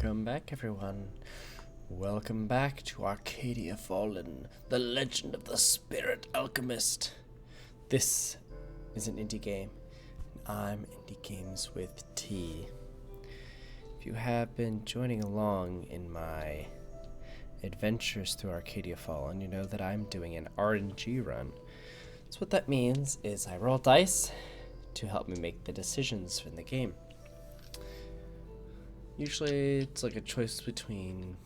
Welcome back, everyone. Welcome back to Arcadia Fallen, the legend of the spirit alchemist. This is an indie game. I'm Indie Games with T. If you have been joining along in my adventures through Arcadia Fallen, you know that I'm doing an RNG run. So what that means is I roll dice to help me make the decisions in the game. Usually it's like a choice between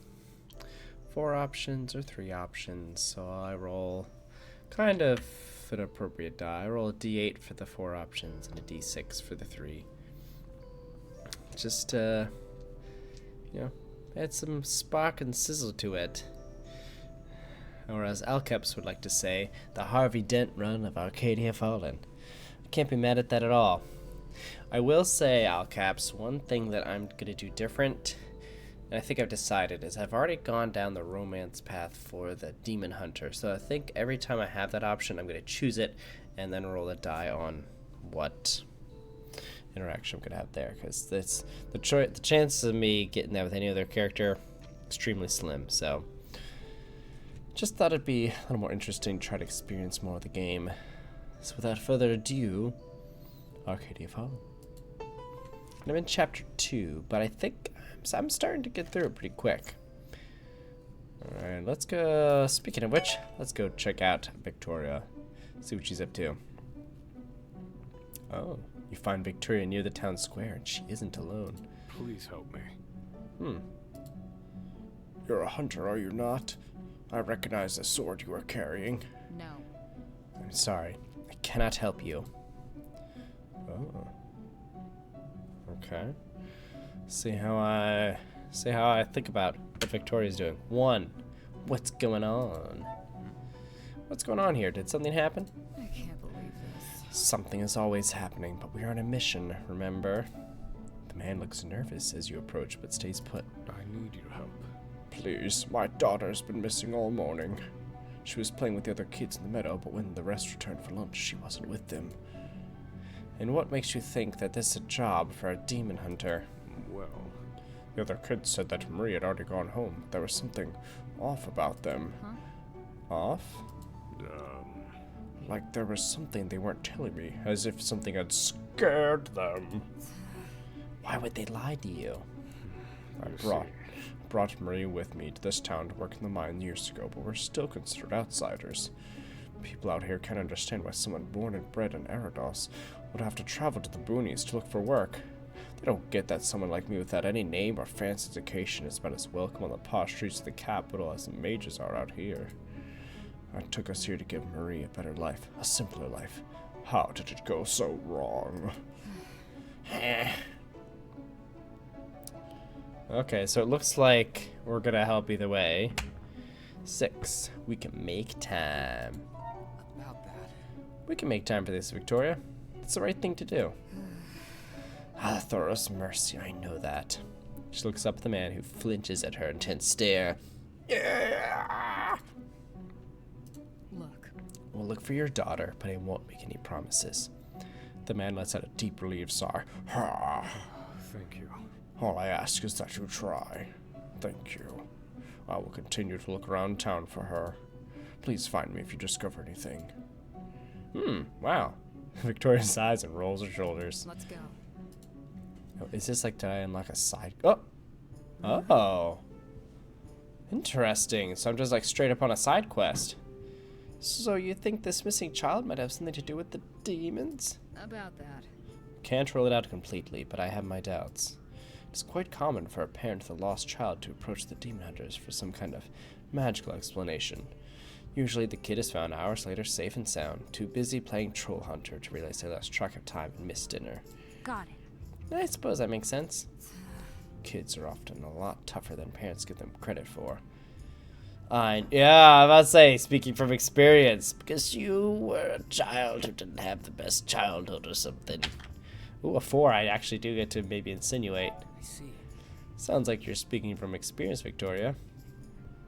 4 options or 3 options, so I roll kind of an appropriate die. I roll a d8 for the 4 options and a d6 for the 3. Just add some spark and sizzle to it. Or as Alcaps would like to say, the Harvey Dent run of Arcadia Fallen. I can't be mad at that at all. I will say, Alcaps, one thing that I'm going to do different, and I think I've decided, is I've already gone down the romance path for the Demon Hunter. So I think every time I have that option, I'm going to choose it and then roll a die on what interaction I'm going to have there. Because the chances of me getting that with any other character, extremely slim. So just thought it'd be a little more interesting to try to experience more of the game. So without further ado, Arcadia Fallen. I'm in chapter 2, but I think I'm starting to get through it pretty quick. Alright, let's go. Speaking of which, let's go check out Victoria. See what she's up to. Oh, you find Victoria near the town square, and she isn't alone. Please help me. You're a hunter, are you not? I recognize the sword you are carrying. No. I'm sorry. I cannot help you. Oh. Okay. See how I think about what Victoria's doing. 1. What's going on? What's going on here? Did something happen? I can't believe this. Something is always happening, but we are on a mission, remember? The man looks nervous as you approach, but stays put. I need your help. Please, my daughter's been missing all morning. She was playing with the other kids in the meadow, but when the rest returned for lunch, she wasn't with them. And what makes you think that this is a job for a demon hunter? Well, The other kids said that Marie had already gone home. There was something off about them. Huh? Off? Like there was something they weren't telling me, as if something had scared them. Why would they lie to you? I brought Marie with me to this town to work in the mine years ago, but we're still considered outsiders. People out here can't understand why someone born and bred in Arados would have to travel to the boonies to look for work. They don't get that someone like me without any name or fancy education is about as welcome on the posh streets of the capital as the mages are out here. I took us here to give Marie a better life, a simpler life. How did it go so wrong? Okay, so it looks like we're gonna help either way. 6. We can make time. about that. We can make time for this, Victoria. It's the right thing to do. Thoros mercy, I know that. She looks up at the man who flinches at her intense stare. Yeah. Look. We'll look for your daughter, but I won't make any promises. The man lets out a deep relieved sigh. Thank you. All I ask is that you try. Thank you. I will continue to look around town for her. Please find me if you discover anything. Wow. Victoria sighs and rolls her shoulders. Let's go. Oh, is this like, did I unlock a side? Oh. Interesting. So I'm just like straight up on a side quest. So you think this missing child might have something to do with the demons? About that. Can't rule it out completely, but I have my doubts. It's quite common for a parent with a lost child to approach the demon hunters for some kind of magical explanation. Usually the kid is found hours later safe and sound, too busy playing troll hunter to realize they lost track of time and missed dinner. Got it. I suppose that makes sense. Kids are often a lot tougher than parents give them credit for. I'm about to say, speaking from experience, because you were a child who didn't have the best childhood or something. Ooh, a 4 I actually do get to maybe insinuate. I see. Sounds like you're speaking from experience, Victoria.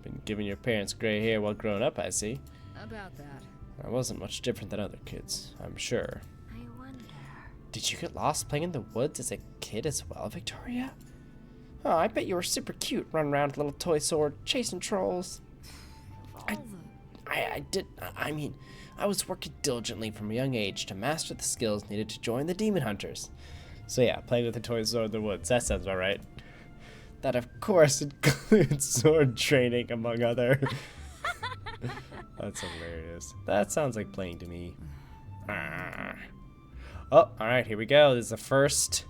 Been giving your parents gray hair while growing up, I see. About that. I wasn't much different than other kids, I'm sure. I wonder. Did you get lost playing in the woods as a kid as well, Victoria? Oh, I bet you were super cute running around with a little toy sword, chasing trolls. All I mean, I was working diligently from a young age to master the skills needed to join the demon hunters. So yeah, playing with a toy sword in the woods, that sounds about right. That of course includes sword training, among other. That's hilarious. That sounds like playing to me. Oh, alright, here we go. This is the first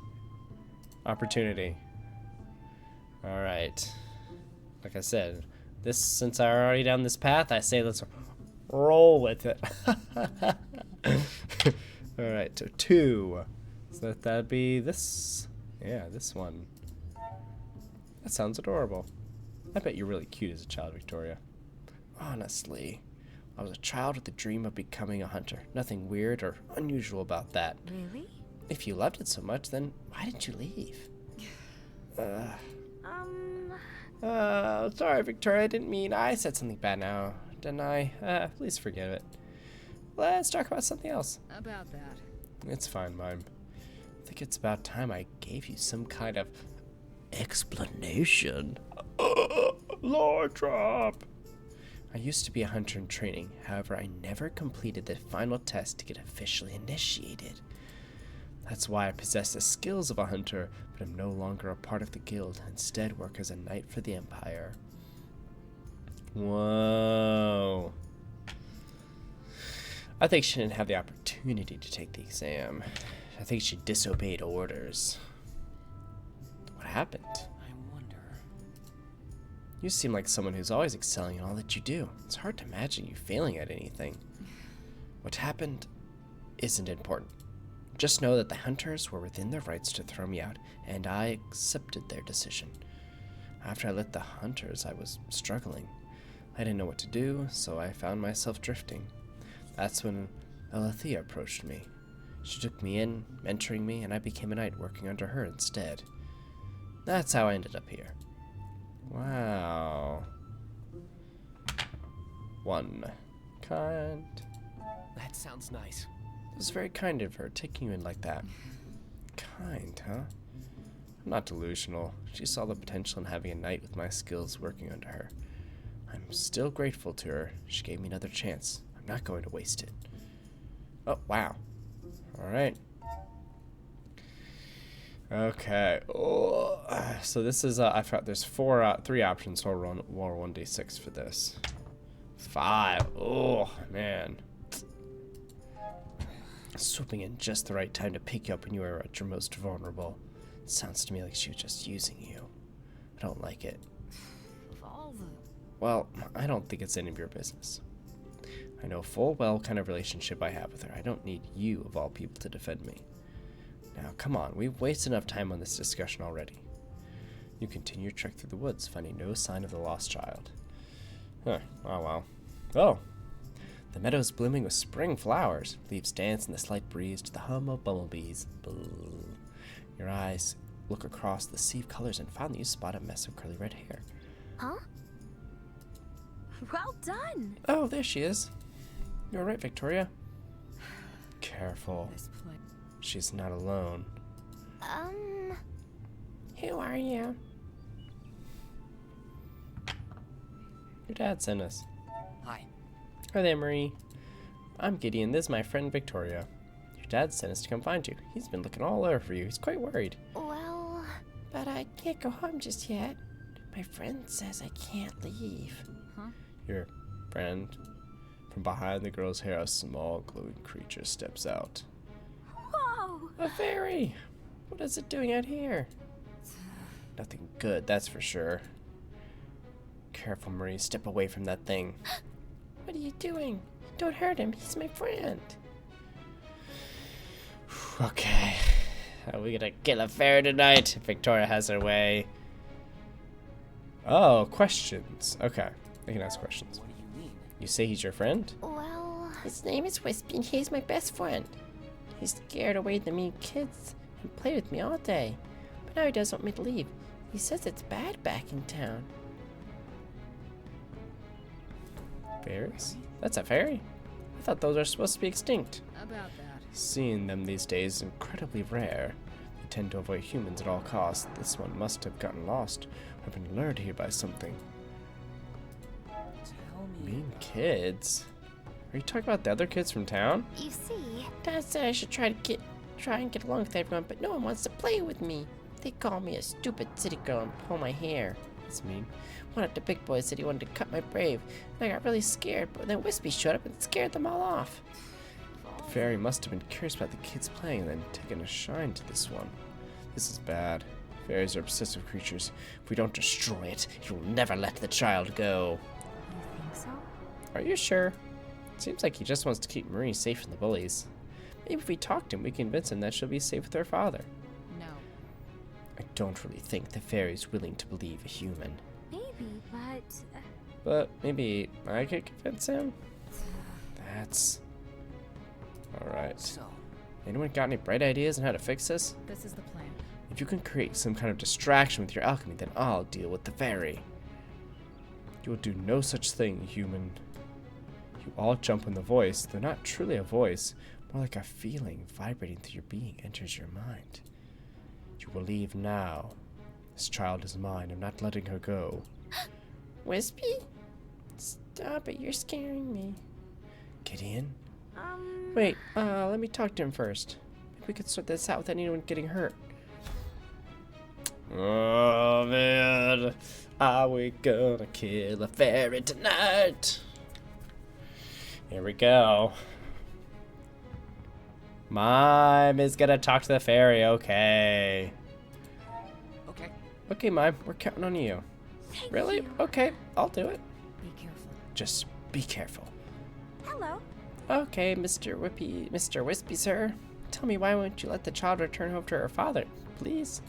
opportunity. Alright. Like I said, since I'm already down this path, I say let's roll with it. Alright, so 2. So that'd be this. Yeah, this one. That sounds adorable. I bet you're really cute as a child, Victoria. Honestly, I was a child with a dream of becoming a hunter. Nothing weird or unusual about that. Really? If you loved it so much, then why didn't you leave? Sorry, Victoria, I didn't mean. I said something bad now, didn't I? Please forgive it. Let's talk about something else. About that. It's fine, Mime. I think it's about time I gave you some kind of explanation. Lord drop! I used to be a hunter in training. However, I never completed the final test to get officially initiated. That's why I possess the skills of a hunter, but am no longer a part of the guild. Instead, work as a knight for the Empire. Whoa. I think she didn't have the opportunity to take the exam. I think she disobeyed orders. What happened? I wonder. You seem like someone who's always excelling in all that you do. It's hard to imagine you failing at anything. What happened isn't important. Just know that the hunters were within their rights to throw me out, and I accepted their decision. After I left the hunters, I was struggling. I didn't know what to do, so I found myself drifting. That's when Alethea approached me. She took me in, mentoring me, and I became a knight working under her instead. That's how I ended up here. Wow. 1. Kind. That sounds nice. It was very kind of her, taking you in like that. Kind, huh? I'm not delusional. She saw the potential in having a knight with my skills working under her. I'm still grateful to her. She gave me another chance. I'm not going to waste it. Oh, wow. Alright. Okay. Oh, so this is, I forgot there's 3 options, so I'll roll 1d6 for this. 5. Oh, man. Swooping in just the right time to pick you up when you are at your most vulnerable. It sounds to me like she was just using you. I don't like it. Well, I don't think it's any of your business. I know full well what kind of relationship I have with her. I don't need you, of all people, to defend me. Now, come on. We've wasted enough time on this discussion already. You continue your trek through the woods, finding no sign of the lost child. Huh. Oh, well. Oh! The meadow is blooming with spring flowers. Leaves dance in the slight breeze to the hum of bumblebees. Boo. Your eyes look across the sea of colors and finally you spot a mess of curly red hair. Huh? Well done! Oh, there she is. You're right, Victoria. Careful. This place. She's not alone. Who are you? Your dad sent us. Hi. Hi there, Marie. I'm Gideon. This is my friend Victoria. Your dad sent us to come find you. He's been looking all over for you. He's quite worried. Well, but I can't go home just yet. My friend says I can't leave. Huh? Your friend? From behind the girl's hair, a small glowing creature steps out. Whoa! A fairy! What is it doing out here? Nothing good, that's for sure. Careful, Marie. Step away from that thing. What are you doing? Don't hurt him. He's my friend. Okay. Are we gonna kill a fairy tonight? Victoria has her way. Oh, questions. Okay. I can ask questions. What do you mean? You say he's your friend? Well, his name is Wispy and he's my best friend. He scared away the mean kids and played with me all day. But now he doesn't want me to leave. He says it's bad back in town. Fairies? That's a fairy? I thought those are supposed to be extinct. About that. Seeing them these days is incredibly rare. They tend to avoid humans at all costs. This one must have gotten lost or been lured here by something. Tell me. Mean kids? Are you talking about the other kids from town? You see, Dad said I should try and get along with everyone, but no one wants to play with me. They call me a stupid city girl and pull my hair. That's mean. One of the big boys said he wanted to cut my brave, and I got really scared, but then Wispy showed up and scared them all off. The fairy must have been curious about the kids playing and then taken a shine to this one. This is bad. Fairies are obsessive creatures. If we don't destroy it, it will never let the child go. you think so? Are you sure? Seems like he just wants to keep Marie safe from the bullies. Maybe if we talk to him, we can convince him that she'll be safe with her father. No. I don't really think the fairy's willing to believe a human. Maybe, but But maybe I could convince him? That's... Alright. So, Anyone got any bright ideas on how to fix this? this is the plan. If you can create some kind of distraction with your alchemy, then I'll deal with the fairy. You will do no such thing, human. You all jump when the voice, though not truly a voice, more like a feeling vibrating through your being, enters your mind. You will leave now. This child is mine. I'm not letting her go. Wispy? Stop it, you're scaring me. Gideon? Wait, let me talk to him first. Maybe we could sort this out without anyone getting hurt. Oh man, are we gonna kill a fairy tonight? Here we go. Mime is gonna talk to the fairy, okay. okay. Okay, Mime, we're counting on you. Thank Really? you. Okay, I'll do it. Be careful. Just be careful. Hello. Okay, Mr. Wispy, sir. Tell me, why won't you let the child return home to her father, please?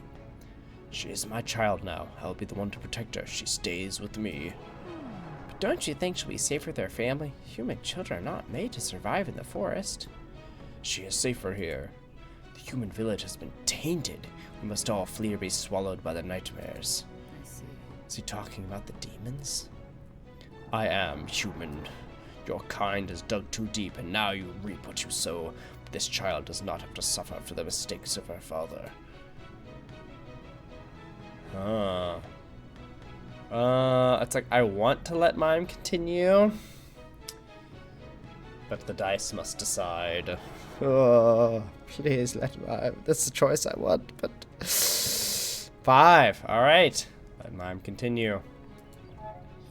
She is my child now. I'll be the one to protect her. She stays with me. But don't you think she'll be safe with her family? Human children are not made to survive in the forest. She is safer here. The human village has been tainted. We must all flee or be swallowed by the nightmares. I see. Is he talking about the demons? I am human. Your kind has dug too deep, and now you reap what you sow. But this child does not have to suffer for the mistakes of her father. It's like I want to let Mime continue, but the dice must decide. Oh, please let Mime. That's the choice I want, but 5. All right, let Mime continue.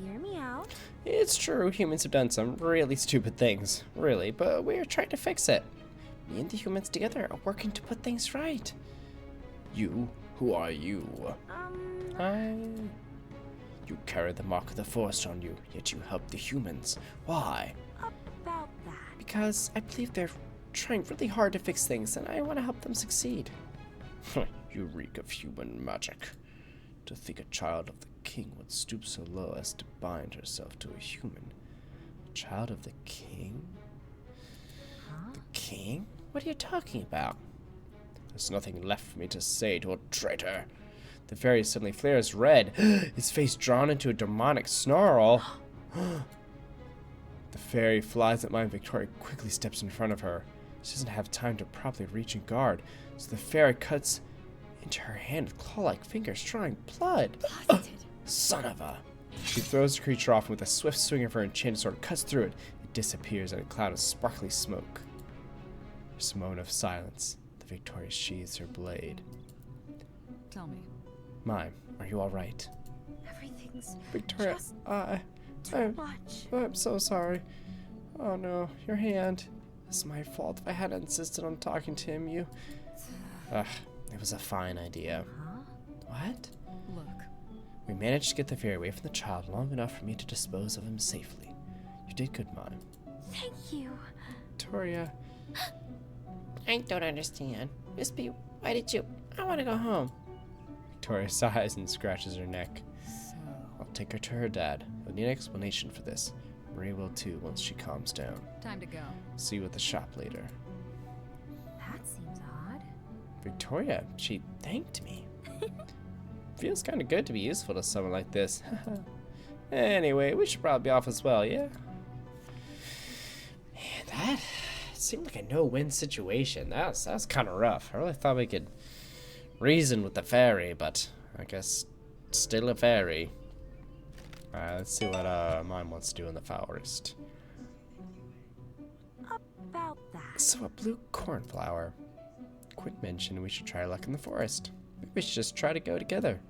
Hear me out. It's true, humans have done some really stupid things, really, but we're trying to fix it. Me and the humans together are working to put things right. You? Who are you? You carry the mark of the forest on you, yet you help the humans. Why? About that. Because I believe they're trying really hard to fix things, and I want to help them succeed. You reek of human magic. To think a child of the king would stoop so low as to bind herself to a human. A child of the king? Huh? The king? What are you talking about? There's nothing left for me to say to a traitor. The fairy suddenly flares red, his face drawn into a demonic snarl. The fairy flies at Mime. Victoria quickly steps in front of her. She doesn't have time to properly reach and guard, so the fairy cuts into her hand with claw-like fingers, drawing blood. Son of a... She throws the creature off, and with a swift swing of her enchanted sword, cuts through it. It disappears in a cloud of sparkly smoke. There's a moment of silence. The Victoria sheathes her blade. Tell me. Mime, are you all right? Everything's Victoria, just I'm too much. I'm so sorry. Oh no, your hand. It's my fault. If I hadn't insisted on talking to him, you... Ugh, it was a fine idea. Huh? What? Look. We managed to get the fairy away from the child long enough for me to dispose of him safely. You did good, Mime. Thank you. Victoria, I don't understand. Wispy, why did you... I want to go home. Victoria sighs and scratches her neck. So, I'll take her to her dad. He'll need an explanation for this. Marie will too once she calms down. time to go. See you at the shop later. That seems odd. Victoria, she thanked me. Feels kind of good to be useful to someone like this. Anyway, we should probably be off as well, yeah? Man, that seemed like a no-win situation. That was kind of rough. I really thought we could reason with the fairy, but I guess still a fairy. Alright, let's see what mine wants to do in the forest. About that. So a blue cornflower. Quick mention we should try our luck in the forest. Maybe we should just try to go together.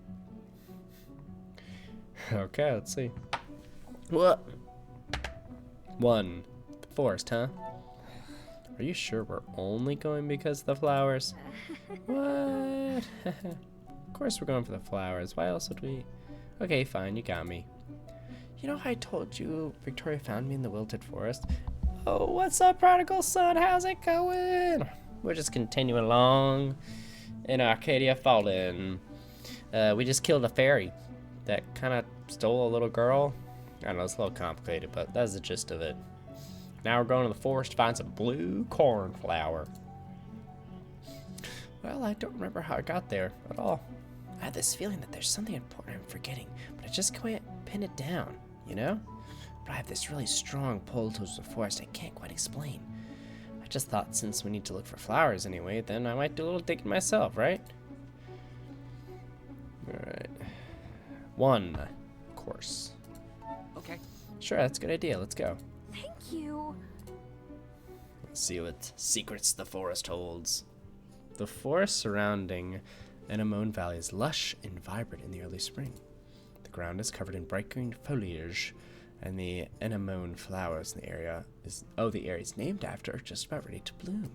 Okay, let's see. What? 1. The forest, huh? Are you sure we're only going because of the flowers? What? Of course we're going for the flowers. Why else would we? Okay, fine, you got me. You know how I told you Victoria found me in the wilted forest? Oh, what's up, prodigal son? How's it going? We're just continuing along in Arcadia Fallen. We just killed a fairy that kind of stole a little girl. I don't know, it's a little complicated, but that's the gist of it. Now we're going to the forest to find some blue cornflower. Well, I don't remember how I got there at all. I have this feeling that there's something important I'm forgetting, but I just can't pin it down, you know? But I have this really strong pull towards the forest I can't quite explain. I just thought since we need to look for flowers anyway, then I might do a little digging myself, right? Alright. 1, of course. Okay. Sure, that's a good idea. Let's go. Thank you. Let's see what secrets the forest holds. The forest surrounding Anemone Valley is lush and vibrant in the early spring. The ground is covered in bright green foliage, and the anemone flowers in the area is named after are just about ready to bloom.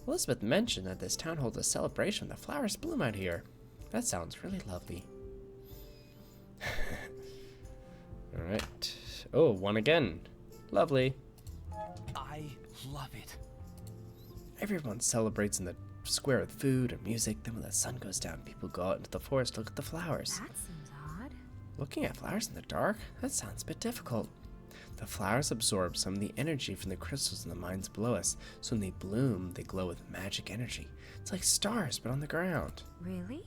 Elizabeth mentioned that this town holds a celebration when the flowers bloom out here. That sounds really lovely. Alright. Oh, 1 again. Lovely. I love it. Everyone celebrates in the square with food and music. Then when the sun goes down, people go out into the forest to look at the flowers. That seems odd. Looking at flowers in the dark? That sounds a bit difficult. The flowers absorb some of the energy from the crystals in the mines below us, so when they bloom, they glow with magic energy. It's like stars, but on the ground. Really?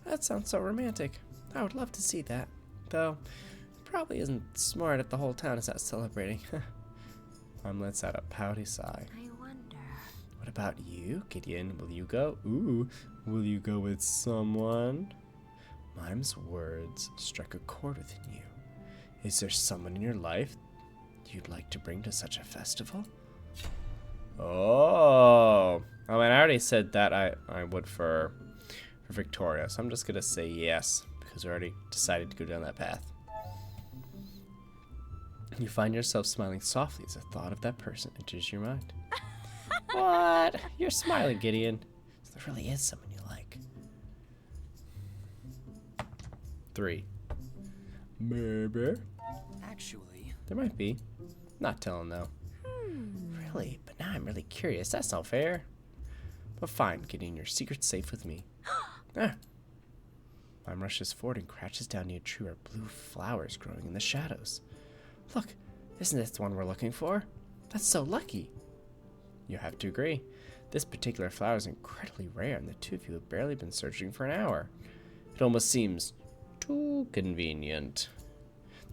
That sounds so romantic. I would love to see that. Though, it probably isn't smart if the whole town is out celebrating. Mom lets out a pouty sigh. I wonder. What about you, Gideon? Will you go? Ooh, will you go with someone? Mime's words struck a chord within you. Is there someone in your life you'd like to bring to such a festival? Oh, and I already said that I would for Victoria, so I'm just gonna say yes because we already decided to go down that path. You find yourself smiling softly as a thought of that person enters your mind. What? You're smiling, Gideon. So there really is someone you like. 3. Maybe. Actually, There might be. Not telling though. Really? But now I'm really curious. That's not fair. But fine, Gideon, your secret's safe with me. Mime rushes forward and crouches down near a tree where blue flowers growing in the shadows. Look, isn't this the one we're looking for? That's so lucky. You have to agree. This particular flower is incredibly rare, and the two of you have barely been searching for an hour. It almost seems too convenient.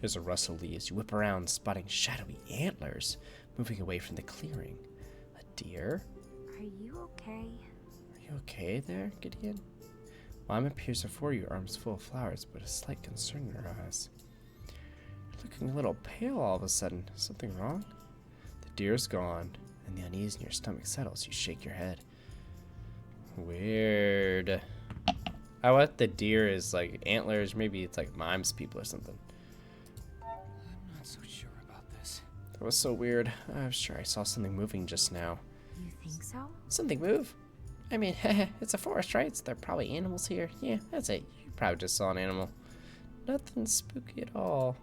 There's a rustle as you whip around, spotting shadowy antlers moving away from the clearing. A deer? Are you okay? Are you okay there, Gideon? Mime appears before you, arms full of flowers, but a slight concern in her eyes. You're looking a little pale all of a sudden. Something wrong? The deer's gone, and the unease in your stomach settles. You shake your head. Weird. I bet the deer is like antlers. Maybe it's like Mime's people or something. I'm not so sure about this. That was so weird. I'm sure I saw something moving just now. You think so? Something move? I mean, it's a forest, right? So there are probably animals here. Yeah, that's it. You probably just saw an animal. Nothing spooky at all.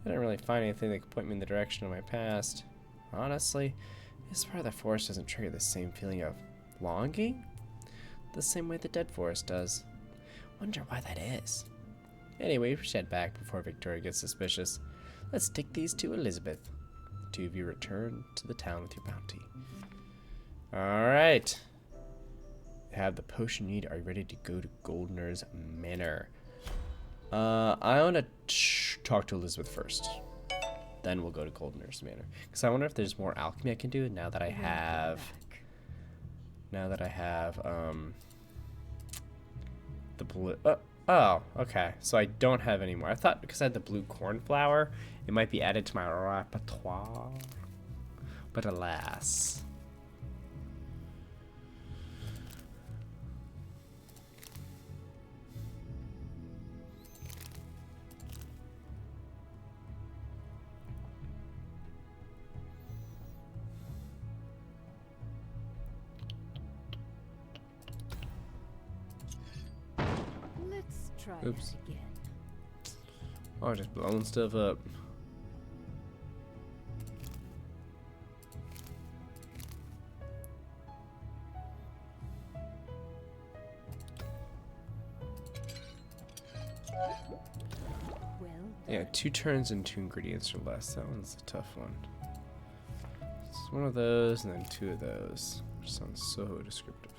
I didn't really find anything that could point me in the direction of my past. Honestly, this part of the forest doesn't trigger the same feeling of longing the same way the dead forest does. Wonder why that is. Anyway, we should head back before Victoria gets suspicious. Let's take these to Elizabeth. The two of you return to the town with your bounty. Alright. Have the potion you need. Are you ready to go to Goldner's Manor? I want to talk to Elizabeth first. Then we'll go to Goldner's Manor. Because I wonder if there's more alchemy I can do now that I have... the blue. Oh, okay. So I don't have any more. I thought because I had the blue cornflower, it might be added to my repertoire. But alas. Let's try Oops. that again. Oh, just blowing stuff up. Well, Yeah, 2 turns and 2 ingredients or less. That one's a tough one. It's one of those and then 2 of those. Which sounds so descriptive.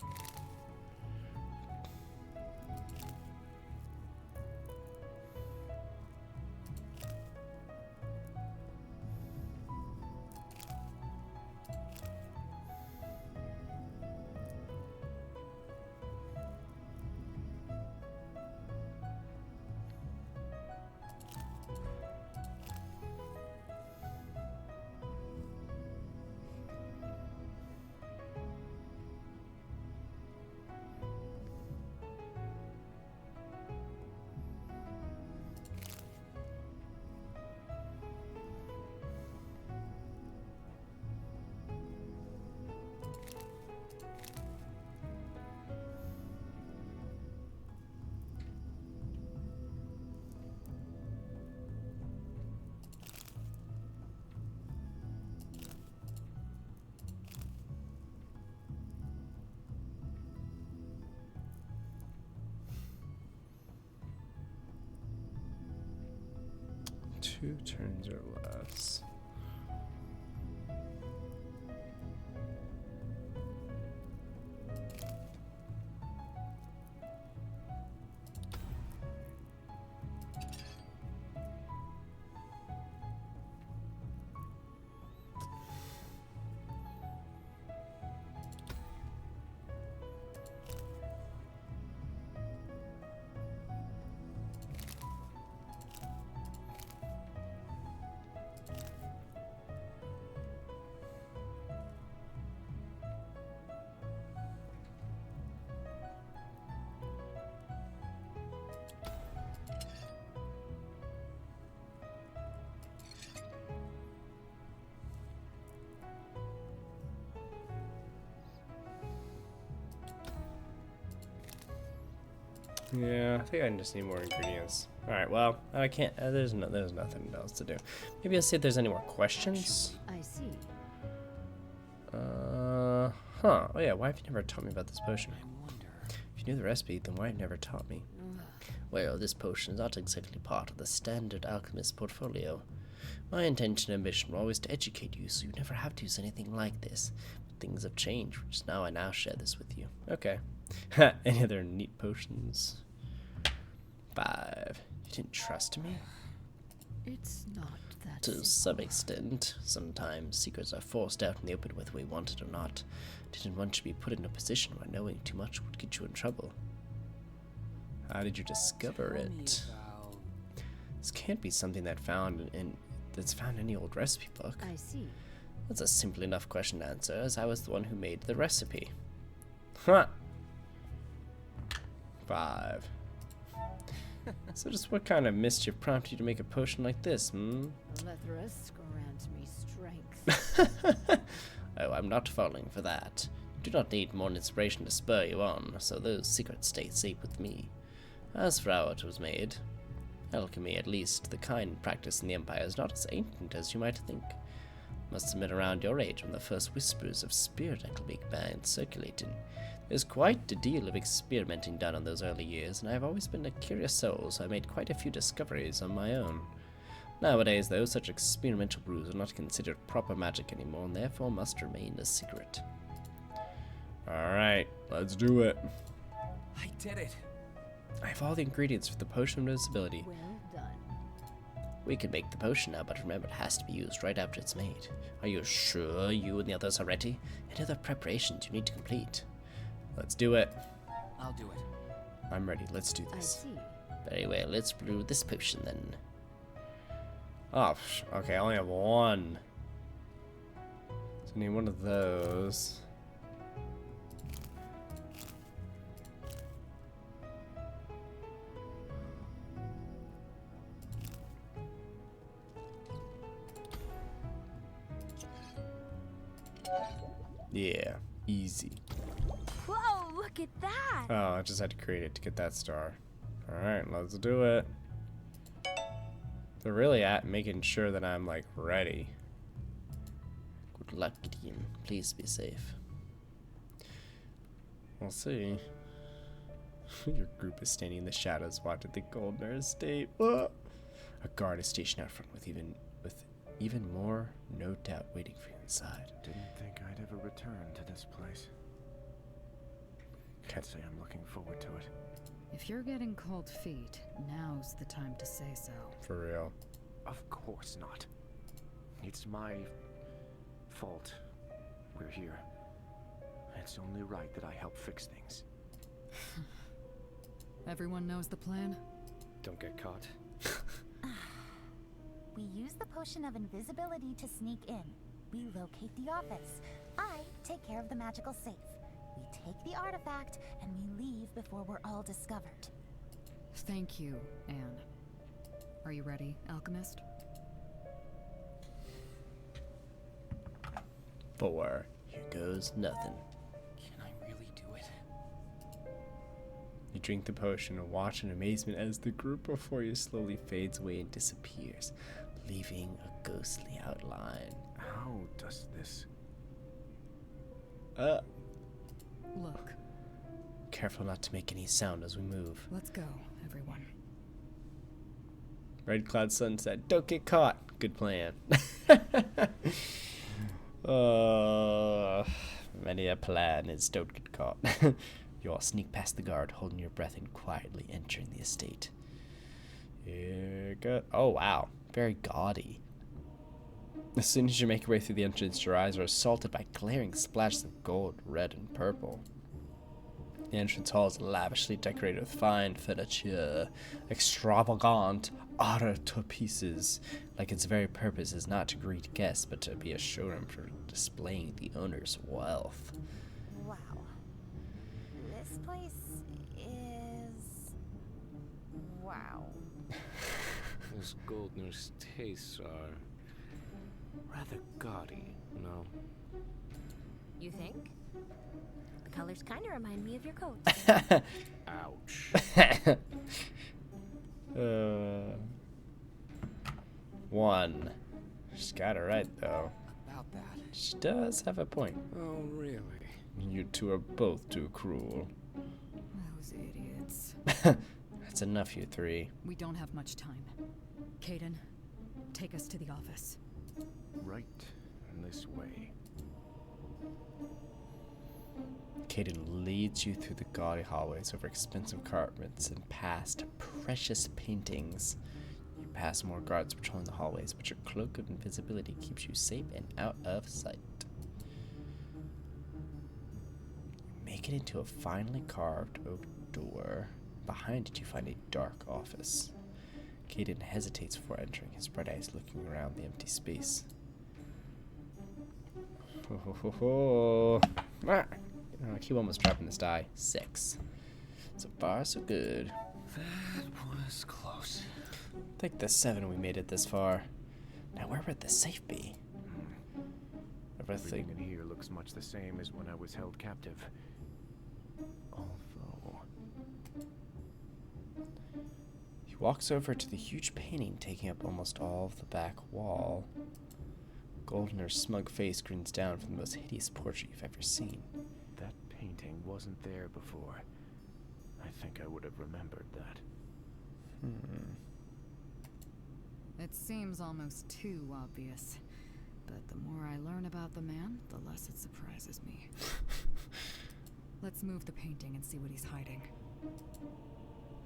Two turns or less. Yeah, I think I just need more ingredients. All right, well, I can't. There's nothing else to do. Maybe I'll see if there's any more questions. I see. Huh. Oh yeah. Why have you never taught me about this potion? I wonder. If you knew the recipe, then why have you never taught me? Well, this potion is not exactly part of the standard alchemist portfolio. My intention and ambition were always to educate you, so you never have to use anything like this. But things have changed, which is now I now share this with you. Okay. Any other neat potions? 5. You didn't trust me? It's not that To simple. some extent. Sometimes secrets are forced out in the open whether we want it or not. Didn't want you to be put in a position where knowing too much would get you in trouble. How did you discover Tell me it? about- This can't be something that's found in any old recipe book. I see. That's a simple enough question to answer, as I was the one who made the recipe. Huh. 5. So just what kind of mischief prompted you to make a potion like this, hmm? Lethras grant me strength. Oh, I'm not falling for that. You do not need more inspiration to spur you on, so those secrets stay safe with me. As for how it was made, alchemy, at least the kind practiced in the Empire, is not as ancient as you might think. Must have been around your age when the first whispers of spirit alchemy began circulating. There's quite a deal of experimenting done in those early years, and I've always been a curious soul, so I made quite a few discoveries on my own. Nowadays, though, such experimental brews are not considered proper magic anymore, and therefore must remain a secret. Alright, let's do it. I did it. I have all the ingredients for the potion of invisibility. Well done. We can make the potion now, but remember it has to be used right after it's made. Are you sure you and the others are ready? Any other preparations you need to complete? Let's do it. I'll do it. I'm ready. Let's do I this. see. Very well. Let's brew this potion then. Oh, okay. I only have one. So I need one of those. Yeah, easy. Whoa, look at that! Oh, I just had to create it to get that star. Alright, let's do it. They're really at making sure that I'm, like, ready. Good luck, Gideon. Please be safe. We'll see. Your group is standing in the shadows watching the Goldner estate. Whoa. A guard is stationed out front with even more, no doubt, waiting for you inside. Didn't think I'd ever return to this place. Can't say I'm looking forward to it. If you're getting cold feet, now's the time to say so. For real. Of course not. It's my fault we're here. It's only right that I help fix things. Everyone knows the plan? Don't get caught. We use the potion of invisibility to sneak in. We locate the office. I take care of the magical safe. We take the artifact, and we leave before we're all discovered. Thank you, Anne. Are you ready, alchemist? 4. Here goes nothing. Can I really do it? You drink the potion and watch in amazement as the group before you slowly fades away and disappears, leaving a ghostly outline. How does this? Look, Careful not to make any sound as we move. let's go, everyone. Red Cloud Sunset. Don't get caught. Good plan. Many a plan is don't get caught. You all sneak past the guard, holding your breath and quietly entering the estate. Here go. Oh, wow. Very gaudy. As soon as you make your way through the entrance, your eyes are assaulted by glaring splashes of gold, red, and purple. The entrance hall is lavishly decorated with fine furniture, extravagant pieces, like its very purpose is not to greet guests, but to be a showroom for displaying the owner's wealth. Wow. This place is... wow. This Goldner's tastes are rather gaudy, no? You think? The colors kind of remind me of your coat. Ouch. 1. She's got it right, though. About that. She does have a point. Oh, really? You two are both too cruel. Those idiots. That's enough, you 3. We don't have much time. Caden, take us to the office. Right this way. Caden leads you through the gaudy hallways over expensive carpets and past precious paintings. You pass more guards patrolling the hallways, but your cloak of invisibility keeps you safe and out of sight. You make it into a finely carved oak door. Behind it, you find a dark office. Caden hesitates before entering, his bright eyes looking around the empty space. I keep almost dropping this die. 6. So far, so good. That was close. Take the 7 we made it this far. Now where would the safe be? Everything in here looks much the same as when I was held captive. Although... He walks over to the huge painting taking up almost all of the back wall. Goldner's smug face grins down from the most hideous portrait you've ever seen. that painting wasn't there before. I think I would have remembered that. It seems almost too obvious. But the more I learn about the man, the less it surprises me. Let's move the painting and see what he's hiding.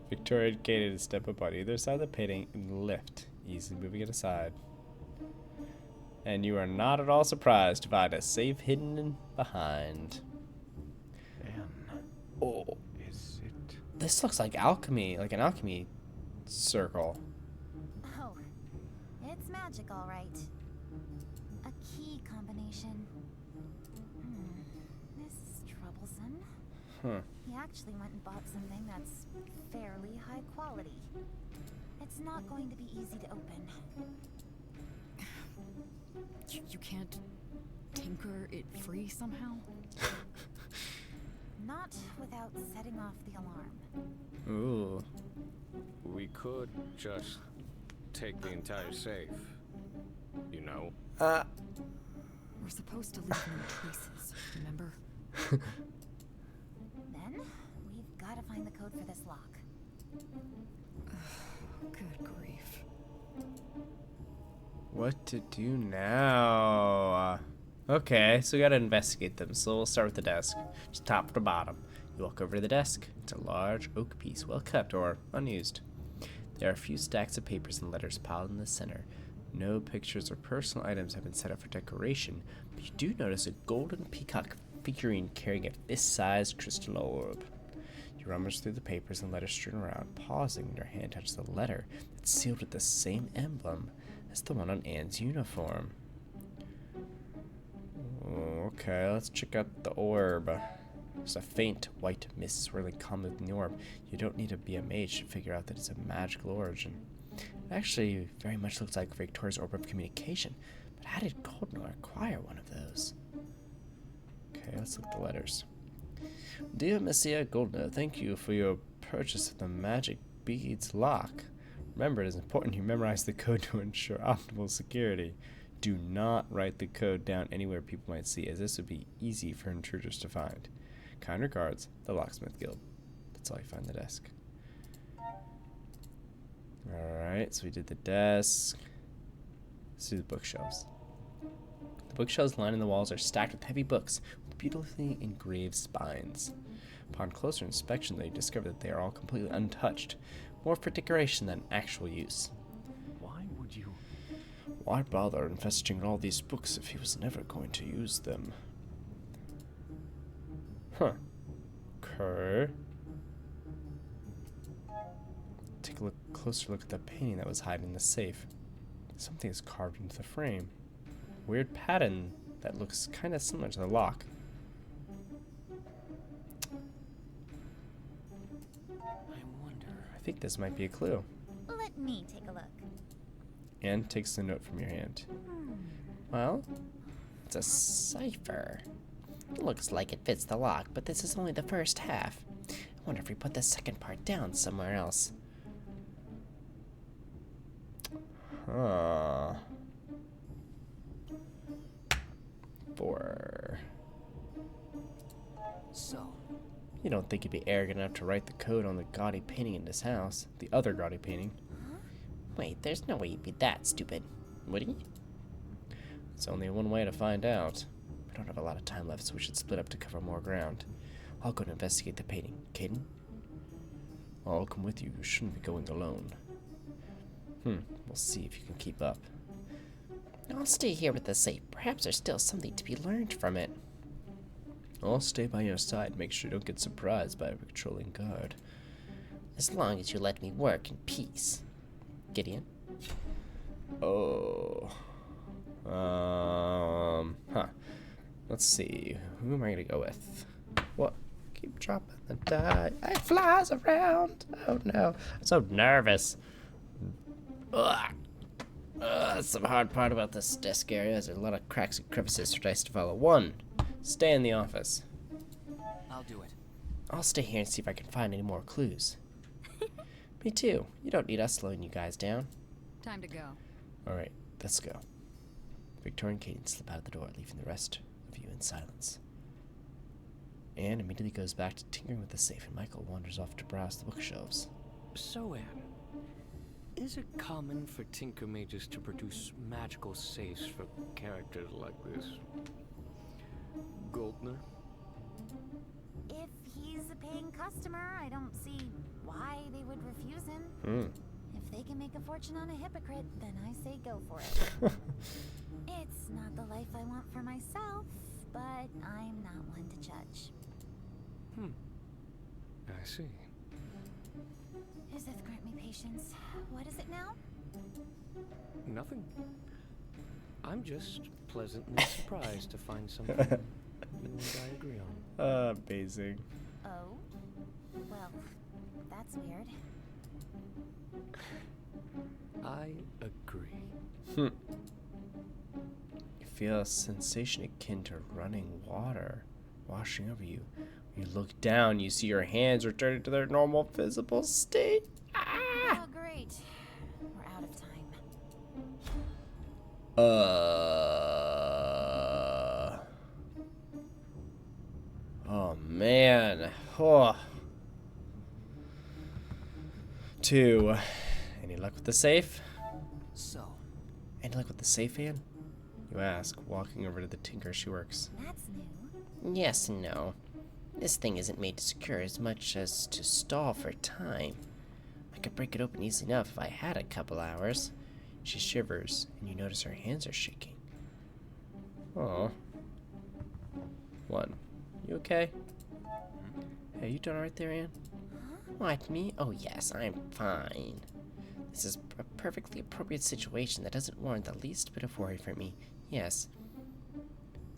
Victoria indicated to step up on either side of the painting and lift, easily moving it aside. And you are not at all surprised to find a safe hidden behind. Anne, Oh. is it? This looks like alchemy, like an alchemy circle. Oh, it's magic, all right. A key combination. This is troublesome. Huh. He actually went and bought something that's fairly high quality. It's not going to be easy to open. You can't tinker it free somehow? Not without setting off the alarm. Ooh. We could just take the entire safe. You know? We're supposed to leave no traces, remember? Then, we've got to find the code for this lock. Good grief. What to do now? Okay, so we gotta investigate them. So we'll start with the desk. Just top to bottom. You walk over to the desk. It's a large oak piece, well kept or unused. There are a few stacks of papers and letters piled in the center. No pictures or personal items have been set up for decoration, but you do notice a golden peacock figurine carrying a fist-sized crystal orb. You rummage through the papers and letters strewn around, pausing when your hand touches a letter that's sealed with the same emblem as the one on Anne's uniform. Okay, let's check out the orb. There's a faint white mist swirling calmly within the orb. You don't need to be a mage to figure out that it's a magical origin. It actually very much looks like Victoria's orb of communication, but how did Goldner acquire one of those? Okay, let's look at the letters. Dear Monsieur Goldner, thank you for your purchase of the magic beads lock. Remember, it is important you memorize the code to ensure optimal security. Do not write the code down anywhere people might see, as this would be easy for intruders to find. Kind regards, the Locksmith Guild. That's all you find on the desk. Alright, so we did the desk. Let's do the bookshelves. The bookshelves lining the walls are stacked with heavy books with beautifully engraved spines. Upon closer inspection, they discover that they are all completely untouched, more for decoration than actual use. Why would you? Why bother investing in all these books if he was never going to use them? Huh. Okay. Take a closer look at the painting that was hiding in the safe. Something is carved into the frame. Weird pattern that looks kind of similar to the lock. I wonder. I think this might be a clue. Let me take a look. Anne takes the note from your hand. Well, it's a cipher. It looks like it fits the lock, but this is only the first half. I wonder if we put the second part down somewhere else. Huh. 4. So, You don't think you'd be arrogant enough to write the code on the gaudy painting in this house? The other gaudy painting. Wait, there's no way you'd be that stupid, would he? There's only one way to find out. We don't have a lot of time left, so we should split up to cover more ground. I'll go and investigate the painting. Caden? I'll come with you. You shouldn't be going alone. We'll see if you can keep up. I'll stay here with the safe. Perhaps there's still something to be learned from it. I'll stay by your side. Make sure you don't get surprised by a patrolling guard. As long as you let me work in peace. Gideon? Oh. Let's see. Who am I gonna go with? What? Keep dropping the die. It flies around. Oh no. I'm so nervous. Ugh. That's the hard part about this desk area. There's a lot of cracks and crevices for dice to follow. 1. Stay in the office. I'll do it. I'll stay here and see if I can find any more clues. Me too. You don't need us slowing you guys down. Time to go. Alright, let's go. Victoria and Caden slip out of the door, leaving the rest of you in silence. Anne immediately goes back to tinkering with the safe, and Michael wanders off to browse the bookshelves. So Anne, is it common for Tinker Mages to produce magical safes for characters like this? Goldner? If he's a paying customer, I don't see why they would refuse him. If they can make a fortune on a hypocrite, then I say go for it. It's not the life I want for myself, but I'm not one to judge. I see. Iseth, grant me patience. What is it now? Nothing. I'm just pleasantly surprised to find something you and I agree on. Amazing. Oh? Well, that's weird. I agree. You feel a sensation akin to running water washing over you. When you look down, you see your hands returning to their normal visible state. Ah! Oh, great. We're out of time. Oh man. Oh. 2. Any luck with the safe? So, Any luck with the safe, Anne? You ask, walking over to the tinker she works. That's new. Yes and no. This thing isn't made to secure as much as to stall for time. I could break it open easily enough if I had a couple hours. She shivers, and you notice her hands are shaking. Oh. 1. You okay? Hey, you doing alright there, Anne? What, me? Oh yes, I'm fine. This is a perfectly appropriate situation that doesn't warrant the least bit of worry for me. Yes.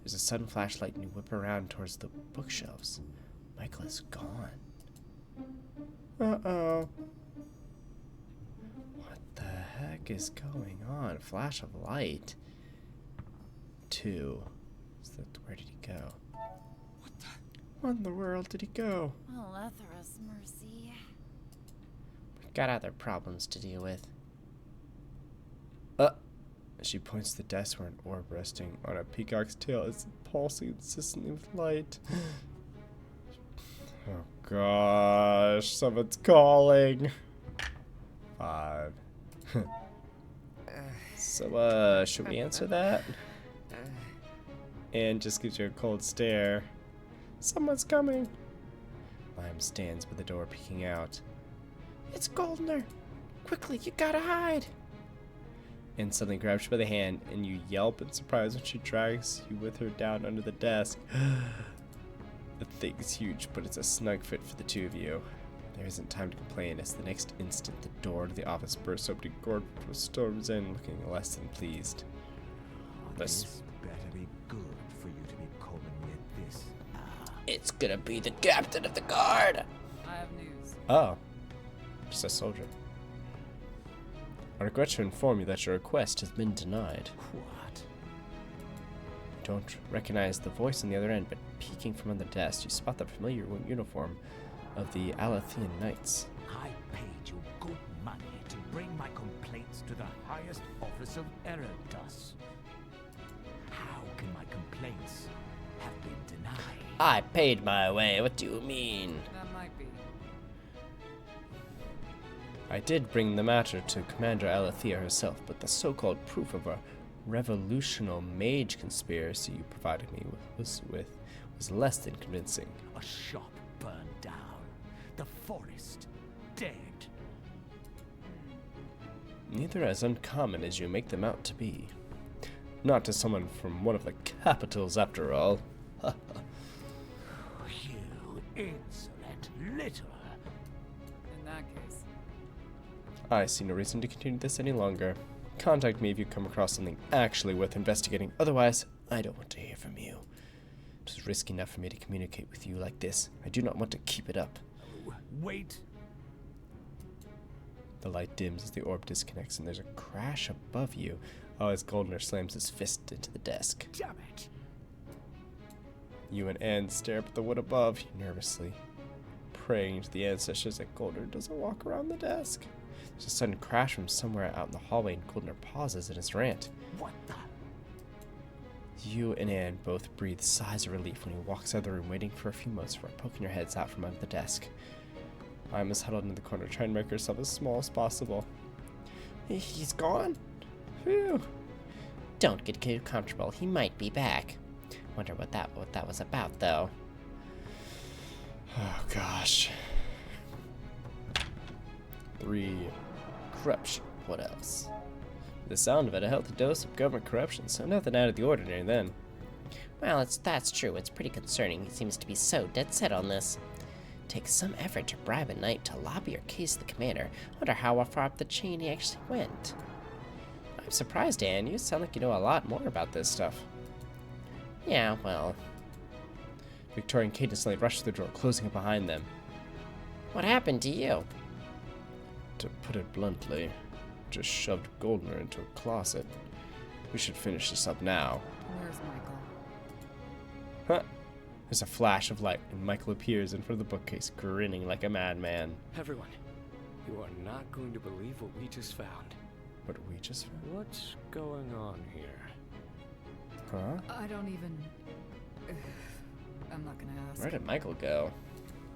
There's a sudden flashlight, and you whip around towards the bookshelves. Michael is gone. Uh-oh. What the heck is going on? Flash of light. 2. Where did he go? What in the world did he go? Oh, Letherus, mercy. We've got other problems to deal with. She points to the desk where an orb resting on a peacock's tail is pulsing insistently with light. Oh gosh, someone's calling. 5. So, should we answer that? Anne just gives you a cold stare. Someone's coming. Lime stands by the door peeking out. It's Goldner! Quickly, you gotta hide! And suddenly grabs you by the hand, and you yelp in surprise when she drags you with her down under the desk. The thing's huge, but it's a snug fit for the two of you. There isn't time to complain, as the next instant the door to the office bursts open and Gordon storms in, looking less than pleased. this better be good for you to be calling me at this. It's gonna be the captain of the guard! I have news. Oh, just a soldier. I regret to inform you that your request has been denied. What? You don't recognize the voice on the other end, but peeking from under the desk, you spot the familiar uniform of the Alathian Knights. I paid you good money to bring my complaints to the highest office of Erebus. How can my complaints have been denied? I paid my way, what do you mean? That might be. I did bring the matter to Commander Alethea herself, but the so-called proof of a revolutional mage conspiracy you provided me was less than convincing. A shop burned down. The forest dead. Neither as uncommon as you make them out to be. Not to someone from one of the capitals, after all. You insolent little. In that case, I see no reason to continue this any longer. Contact me if you come across something actually worth investigating. Otherwise, I don't want to hear from you. It is risky enough for me to communicate with you like this. I do not want to keep it up. Wait. The light dims as the orb disconnects, and there's a crash above you. Oh, as Goldner slams his fist into the desk. Damn it. You and Anne stare up at the wood above, nervously praying to the ancestors that Goldner doesn't walk around the desk. There's a sudden crash from somewhere out in the hallway, and Goldner pauses in his rant. What the? You and Anne both breathe sighs of relief when he walks out of the room, waiting for a few moments before poking your heads out from under the desk. Ima's huddled in the corner, trying to make herself as small as possible. He's gone? Phew. Don't get too comfortable, he might be back. Wonder what that was about, though. Oh, gosh. 3. Corruption. What else? The sound of it, a healthy dose of government corruption, so nothing out of the ordinary then. Well, that's true. It's pretty concerning. He seems to be so dead set on this. Takes some effort to bribe a knight to lobby your case to the commander. Wonder how far up the chain he actually went. I'm surprised, Anne. You sound like you know a lot more about this stuff. Yeah, well. Victoria and Kate suddenly rushed through the door, closing it behind them. What happened to you? To put it bluntly, just shoved Goldner into a closet. We should finish this up now. Where's Michael? Huh. There's a flash of light, and Michael appears in front of the bookcase, grinning like a madman. Everyone, you are not going to believe what we just found. What we just found? What's going on here? Huh? I don't even... I'm not gonna ask. Where did Michael go?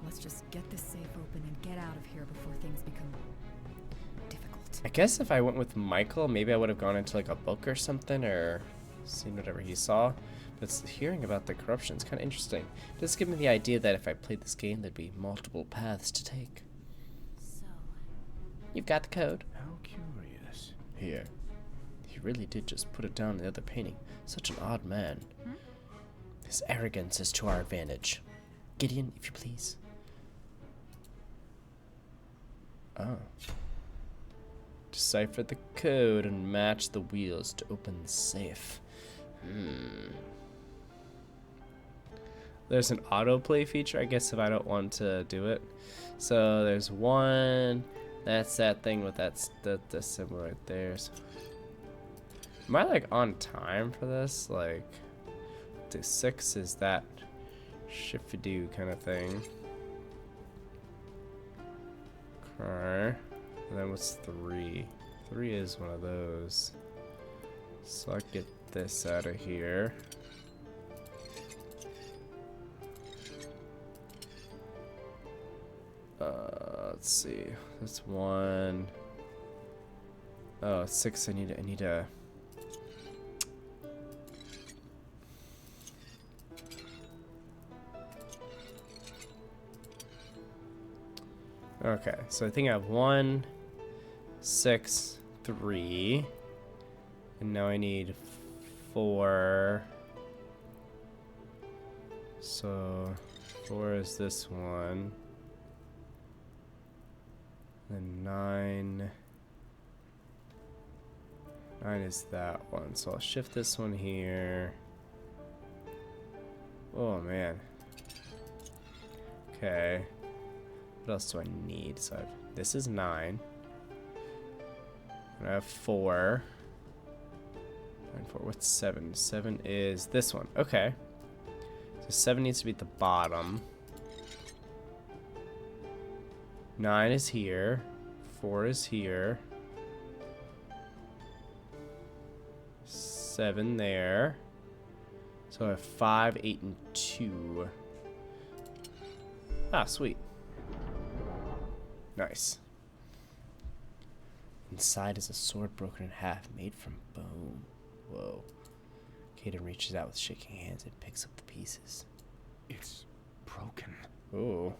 Let's just get this safe open and get out of here before things become difficult. I guess if I went with Michael, maybe I would have gone into like a book or something, or seen whatever he saw. But hearing about the corruption is kind of interesting. It does give me the idea that if I played this game, there'd be multiple paths to take. So, You've got the code. How curious. Here. He really did just put it down in the other painting. Such an odd man. His arrogance is to our advantage. Gideon, if you please. Oh. Decipher the code and match the wheels to open the safe. There's an autoplay feature, I guess, if I don't want to do it. So there's one. That's that thing with that symbol right there. So, am I like on time for this? Like, the 6 is that shift-a-doo kind of thing. Okay. And then what's 3? 3 is one of those. So I'll get this out of here. Let's see. That's 1. Oh, 6. I need a. Okay, so I think I have 1, 6, 3, and now I need 4. So 4 is this one. Then 9. 9 is that one. So I'll shift this one here. Oh man. Okay. What else do I need? So this is 9. And I have 4. 9, 4. What's 7? 7 is this one. Okay. So 7 needs to be at the bottom. 9 is here. 4 is here. 7 there. So I have 5, 8, and 2. Ah, sweet. Nice. Inside is a sword broken in half, made from bone. Whoa. Kaden reaches out with shaking hands and picks up the pieces. It's broken. Ooh.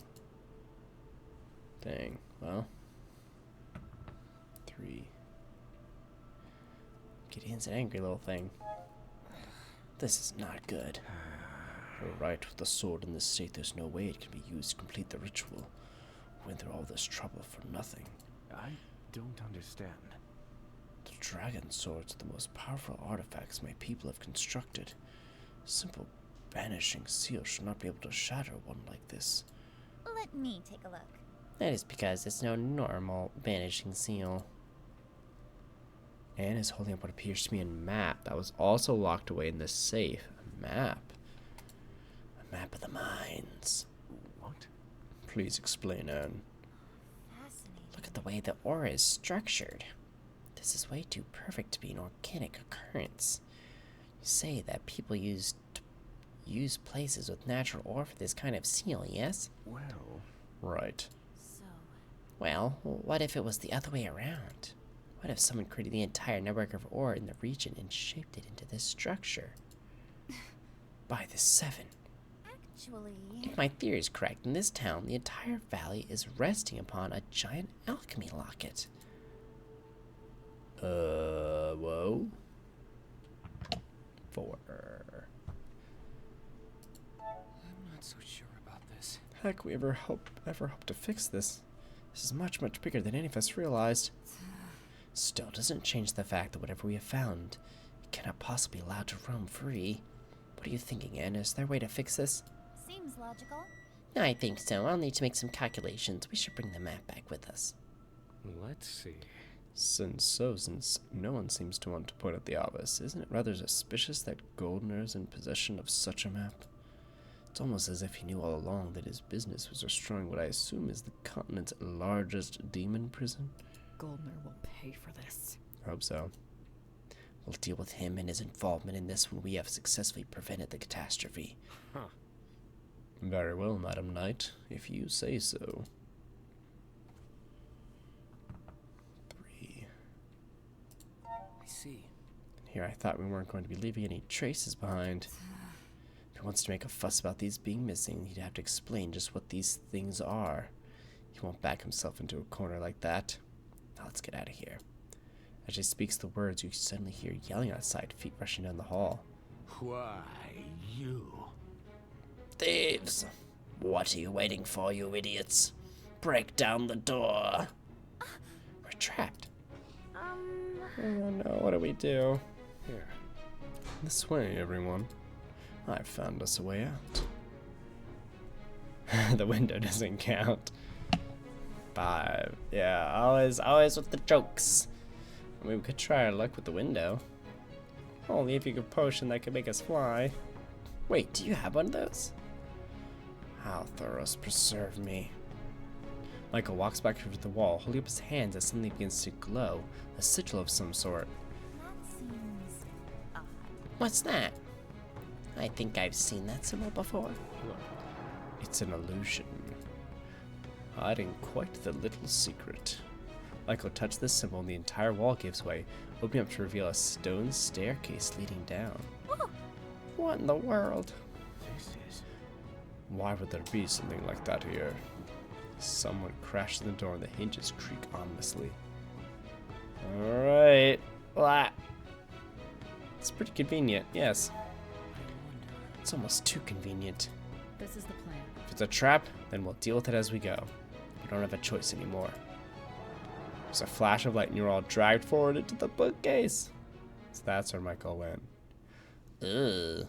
Dang. Well. 3. Gideon's an angry little thing. This is not good. You're right, with the sword in this state, there's no way it can be used to complete the ritual. Went through all this trouble for nothing. I don't understand. The dragon swords are the most powerful artifacts my people have constructed. Simple banishing seal should not be able to shatter one like this. let me take a look. That is because it's no normal vanishing seal. Anne is holding up what appears to be a map that was also locked away in this safe. A map. A map of the mines. What? Please explain, Anne. Fascinating. Look at the way the ore is structured. This is way too perfect to be an organic occurrence. You say that people use places with natural ore for this kind of seal, yes? Well, Right. So, Well, what if it was the other way around? What if someone created the entire network of ore in the region and shaped it into this structure? By the 7. actually, If my theory is correct, in this town, the entire valley is resting upon a giant alchemy locket. Whoa. 4. I'm not so sure about this. How could we ever hope to fix this? This is much, much bigger than any of us realized. Still doesn't change the fact that whatever we have found, it cannot possibly be allowed to roam free. What are you thinking, Anne? Is there a way to fix this? Seems logical. I think so. I'll need to make some calculations. We should bring the map back with us. Let's see. Since no one seems to want to point at the obvious, isn't it rather suspicious that Goldner is in possession of such a map? It's almost as if he knew all along that his business was destroying what I assume is the continent's largest demon prison. Goldner will pay for this. I hope so. We'll deal with him and his involvement in this when we have successfully prevented the catastrophe. Huh. Very well, Madam Knight, if you say so. 3. I see. Here I thought we weren't going to be leaving any traces behind. If he wants to make a fuss about these being missing, he'd have to explain just what these things are. He won't back himself into a corner like that. Now let's get out of here. As she speaks the words, you suddenly hear yelling outside, feet rushing down the hall. Why, you? Thieves! What are you waiting for, you idiots? Break down the door. We're trapped. Oh no, what do we do? Here. This way, everyone. I've found us a way out. The window doesn't count. 5. Yeah, always with the jokes. I mean, we could try our luck with the window. Only if you could potion that could make us fly. Wait, do you have one of those? How Thoros preserve me. Michael walks back over the wall, holding up his hands as something begins to glow. A sigil of some sort. That seems odd. What's that? I think I've seen that symbol before. It's an illusion. Hiding quite the little secret. Michael touched the symbol and the entire wall gives way, opening up to reveal a stone staircase leading down. What in the world? This is... Why would there be something like that here? Someone crashed in the door and the hinges creak ominously. Alright. It's pretty convenient, yes. It's almost too convenient. This is the plan. If it's a trap, then we'll deal with it as we go. We don't have a choice anymore. There's a flash of light and you're all dragged forward into the bookcase. So that's where Michael went. Ugh.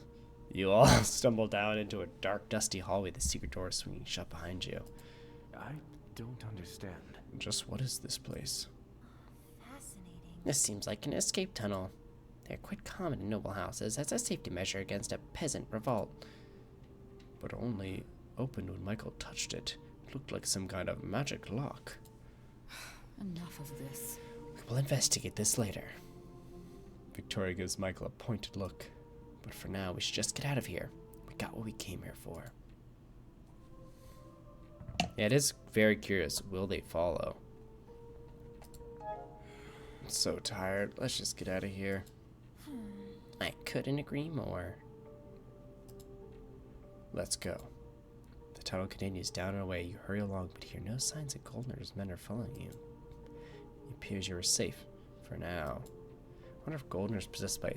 You all stumble down into a dark, dusty hallway, the secret door swinging shut behind you. I don't understand. Just what is this place? Fascinating. This seems like an escape tunnel. They're quite common in noble houses as a safety measure against a peasant revolt. But only opened when Michael touched it. It looked like some kind of magic lock. Enough of this. We'll investigate this later. Victoria gives Michael a pointed look. But for now, we should just get out of here. We got what we came here for. Yeah, it is very curious. Will they follow? I'm so tired. Let's just get out of here. I couldn't agree more. Let's go. The tunnel continues down and away. You hurry along, but hear no signs that Goldner's men are following you. It appears you are safe. For now. I wonder if Goldner's possessed by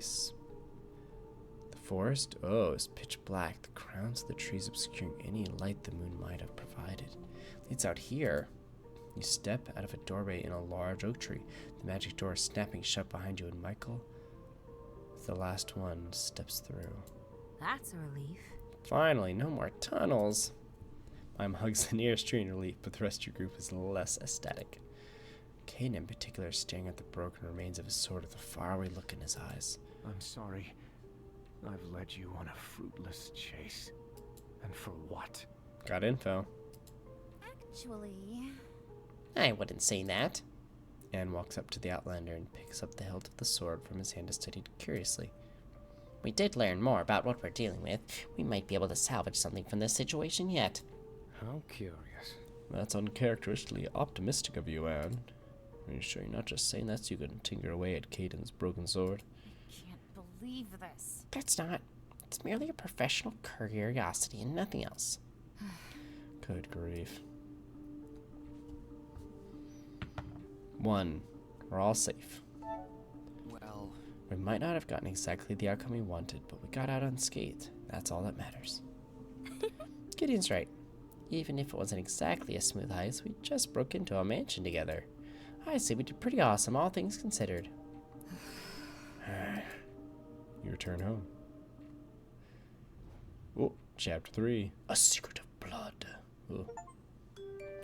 the forest? Oh, it's pitch black. The crowns of the trees obscuring any light the moon might have provided. It's out here. You step out of a doorway in a large oak tree. The magic door is snapping shut behind you, and Michael, the last one, steps through. That's a relief. Finally, no more tunnels. Mime hugs the nearest tree in relief, but the rest of your group is less ecstatic. Cain in particular is staring at the broken remains of his sword with a faraway look in his eyes. I'm sorry. I've led you on a fruitless chase. And for what? Got info. Actually, I wouldn't say that. Anne walks up to the Outlander and picks up the hilt of the sword from his hand to study it curiously. We did learn more about what we're dealing with. We might be able to salvage something from this situation yet. How curious. That's uncharacteristically optimistic of you, Anne. Are you sure you're not just saying that so you can tinker away at Caden's broken sword? can't believe this. That's not. It's merely a professional curiosity and nothing else. Good grief. 1. We're all safe. Well, We might not have gotten exactly the outcome we wanted, but we got out unscathed. That's all that matters. Gideon's right. even if it wasn't exactly a smooth heist, we just broke into a mansion together. I say we did pretty awesome, all things considered. You return home. Oh, chapter 3. A secret of blood. Oh.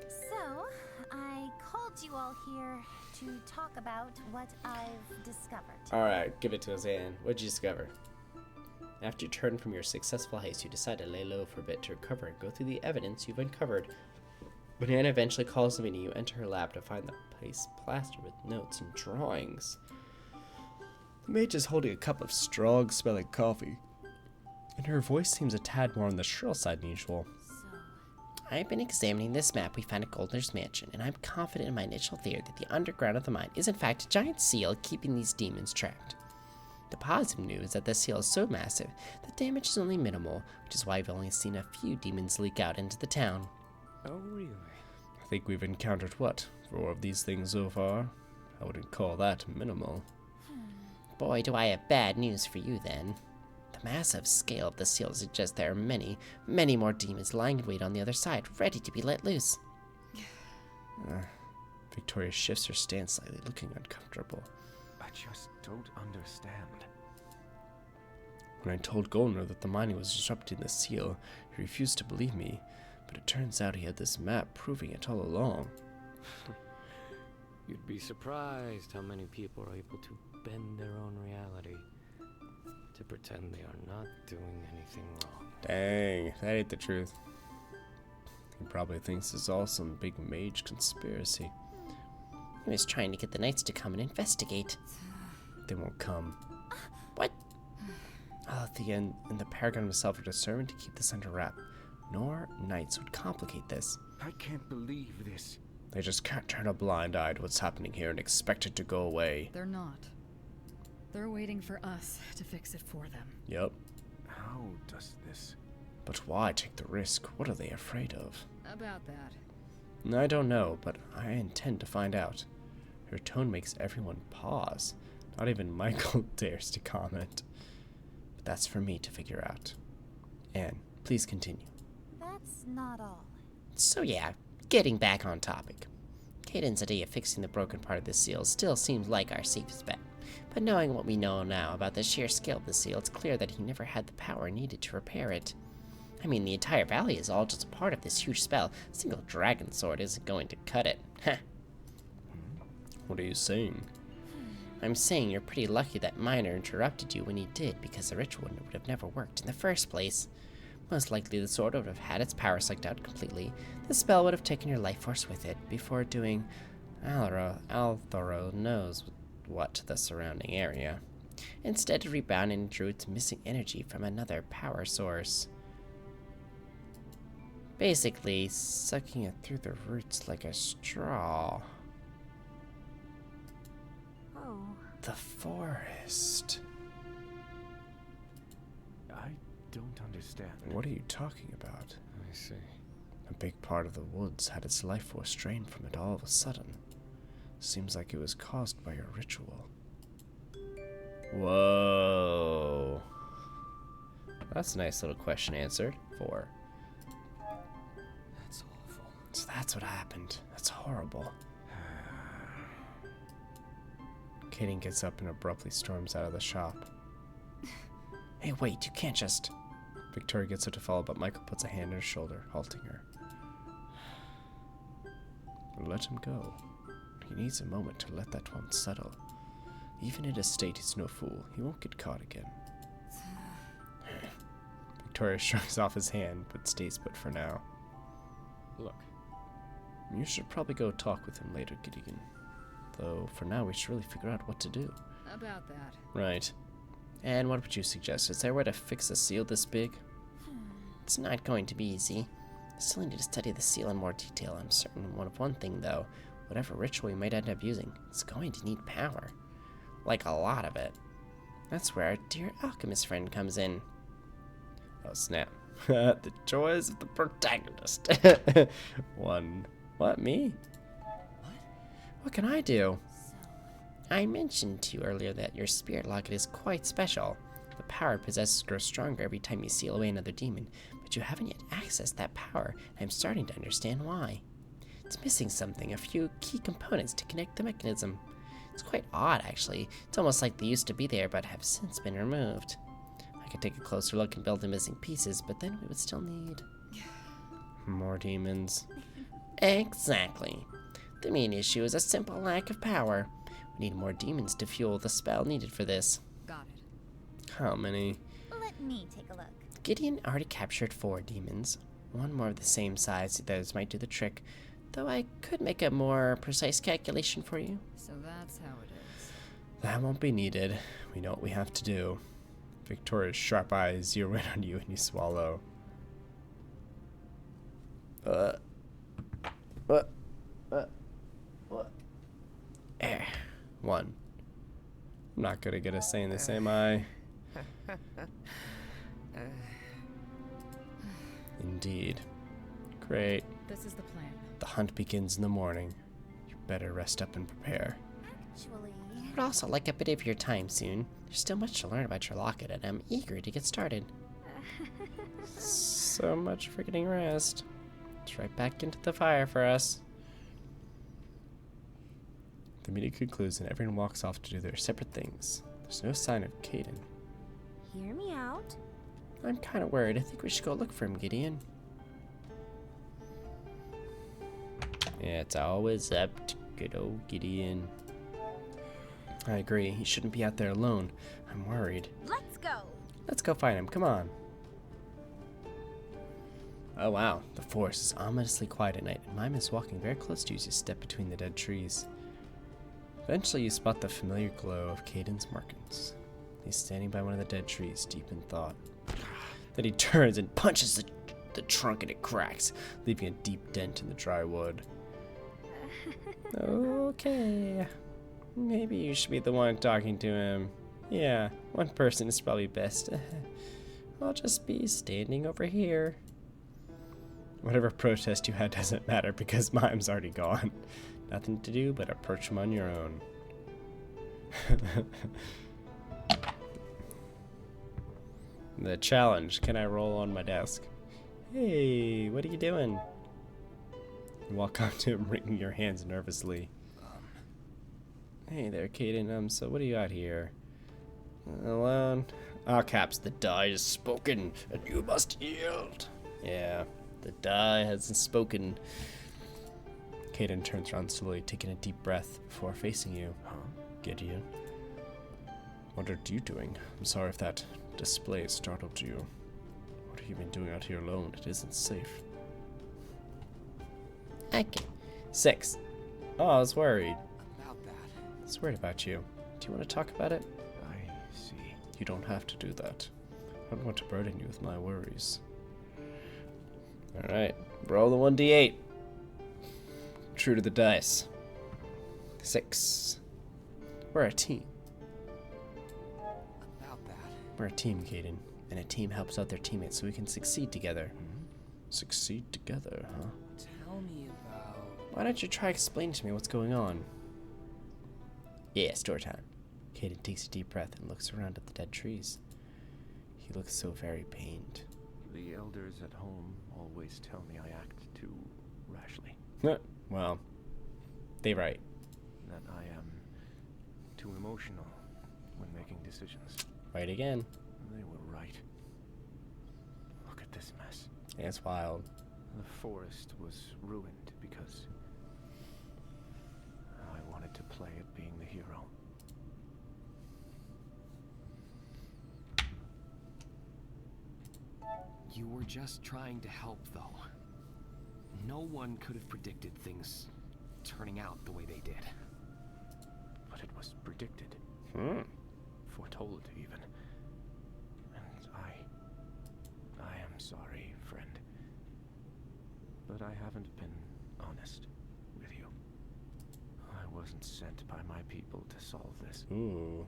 So, I called you all here to talk about what I've discovered. Alright, give it to us, Anne. What'd you discover? After you turn from your successful heist, you decide to lay low for a bit to recover and go through the evidence you've uncovered. When Anne eventually calls the meeting, you enter her lab to find the place plastered with notes and drawings. The mage is holding a cup of strong-smelling coffee, and her voice seems a tad more on the shrill side than usual. I've been examining this map we found at Goldner's mansion, and I'm confident in my initial theory that the underground of the mine is in fact a giant seal keeping these demons trapped. The positive news is that the seal is so massive that damage is only minimal, which is why we've only seen a few demons leak out into the town. Oh, really? I think we've encountered, what, 4 of these things so far? I wouldn't call that minimal. Boy, do I have bad news for you then. The massive scale of the seal suggests there are many, many more demons lying in wait on the other side, ready to be let loose. Victoria shifts her stance slightly, looking uncomfortable. I just don't understand. When I told Goldner that the mining was disrupting the seal, he refused to believe me, but it turns out he had this map proving it all along. You'd be surprised how many people are able to bend their own reality to pretend they are not doing anything wrong. Dang, that ain't the truth. He probably thinks it's all some big mage conspiracy. He was trying to get the knights to come and investigate. They won't come. What? Althea and the Paragon himself are determined to keep this under wrap. Nor knights would complicate this. I can't believe this. They just can't turn a blind eye to what's happening here and expect it to go away. They're not. They're waiting for us to fix it for them. Yep. How does this... But why take the risk? What are they afraid of? About that. I don't know, but I intend to find out. Her tone makes everyone pause. Not even Michael dares to comment. But that's for me to figure out. Anne, please continue. That's not all. So yeah, getting back on topic. Caden's idea of fixing the broken part of the seal still seems like our safest bet. But knowing what we know now about the sheer scale of the seal, it's clear that he never had the power needed to repair it. I mean, the entire valley is all just a part of this huge spell. A single dragon sword isn't going to cut it. Heh. What are you saying? I'm saying you're pretty lucky that Miner interrupted you when he did, because the ritual would have never worked in the first place. Most likely the sword would have had its power sucked out completely. The spell would have taken your life force with it, before doing Althoro knows what to the surrounding area. Instead, it rebounded and drew its missing energy from another power source. Basically, sucking it through the roots like a straw. Oh. The forest. I don't understand. What are you talking about? I see. A big part of the woods had its life force drained from it all of a sudden. Seems like it was caused by a ritual. Whoa. That's a nice little question answered. 4. That's awful. So that's what happened. That's horrible. Kaden gets up and abruptly storms out of the shop. Hey, wait, you can't just... Victoria gets up to follow, but Michael puts a hand on her shoulder, halting her. Let him go. He needs a moment to let that one settle. Even in his state, he's no fool. He won't get caught again. Victoria shrugs off his hand, but stays put for now. Look, You should probably go talk with him later, Gideon. Though, for now, we should really figure out what to do. About that. Right. And what would you suggest? Is there a way to fix a seal this big? It's not going to be easy. I still need to study the seal in more detail. I'm certain of one thing, though. Whatever ritual we might end up using, it's going to need power. Like a lot of it. That's where our dear alchemist friend comes in. Oh, snap. The joys of the protagonist. 1. What, me? What can I do? I mentioned to you earlier that your spirit locket is quite special. The power it possesses grows stronger every time you seal away another demon, but you haven't yet accessed that power, and I'm starting to understand why. It's missing something, a few key components to connect the mechanism. It's quite odd, actually. It's almost like they used to be there, but have since been removed. I could take a closer look and build the missing pieces, but then we would still need... more demons. Exactly. The main issue is a simple lack of power. We need more demons to fuel the spell needed for this. Got it. How many? Let me take a look. Gideon already captured 4 demons. One more of the same size the others might do the trick, though I could make a more precise calculation for you. So that's how it is. That won't be needed. We know what we have to do. Victoria's sharp eyes zero in on you and you swallow. What? 1. I'm not gonna get us saying this, am I? Indeed. Great. This is the plan. The hunt begins in the morning. You better rest up and prepare. Actually, I would also like a bit of your time soon. There's still much to learn about your locket, and I'm eager to get started. So much for getting rest. It's right back into the fire for us. The meeting concludes and everyone walks off to do their separate things. There's no sign of Caden. hear me out. I'm kind of worried. I think we should go look for him, Gideon. Yeah, it's always up to good old Gideon. I agree. He shouldn't be out there alone. I'm worried. Let's go. Let's go find him. Come on. Oh wow, the forest is ominously quiet at night, and Mime is walking very close to you as you step between the dead trees. Eventually, you spot the familiar glow of Caden's markings. He's standing by one of the dead trees, deep in thought. Then he turns and punches the trunk and it cracks, leaving a deep dent in the dry wood. Okay. Maybe you should be the one talking to him. Yeah, one person is probably best. I'll just be standing over here. Whatever protest you had doesn't matter because Mime's already gone. Nothing to do but approach him on your own. The challenge. Can I roll on my desk? Hey, what are you doing? You walk up to him, wringing your hands nervously. Hey there, Caden. So what do you got here? Alone? All caps. The die is spoken, and you must yield. Yeah, the die has spoken. Caden turns around slowly, taking a deep breath before facing you. Gideon. What are you doing? I'm sorry if that display startled you. What have you been doing out here alone? It isn't safe. Okay. 6. Oh, I was worried. About that. I was worried about you. Do you want to talk about it? I see. You don't have to do that. I don't want to burden you with my worries. Alright, roll the 1d8. True to the dice. 6. We're a team. About that. We're a team, Caden. And a team helps out their teammates so we can succeed together. Succeed together, huh? Tell me about... Why don't you try explaining to me what's going on? Yeah, story time. Caden takes a deep breath and looks around at the dead trees. He looks so very pained. The elders at home always tell me I act too rashly. Well, they right. That I am too emotional when making decisions. Right again. They were right. Look at this mess. Yeah, it's wild. The forest was ruined because I wanted to play at being the hero. You were just trying to help, though. No one could have predicted things turning out the way they did. But it was predicted. Foretold, even. And I am sorry, friend. But I haven't been honest with you. I wasn't sent by my people to solve this. Ooh.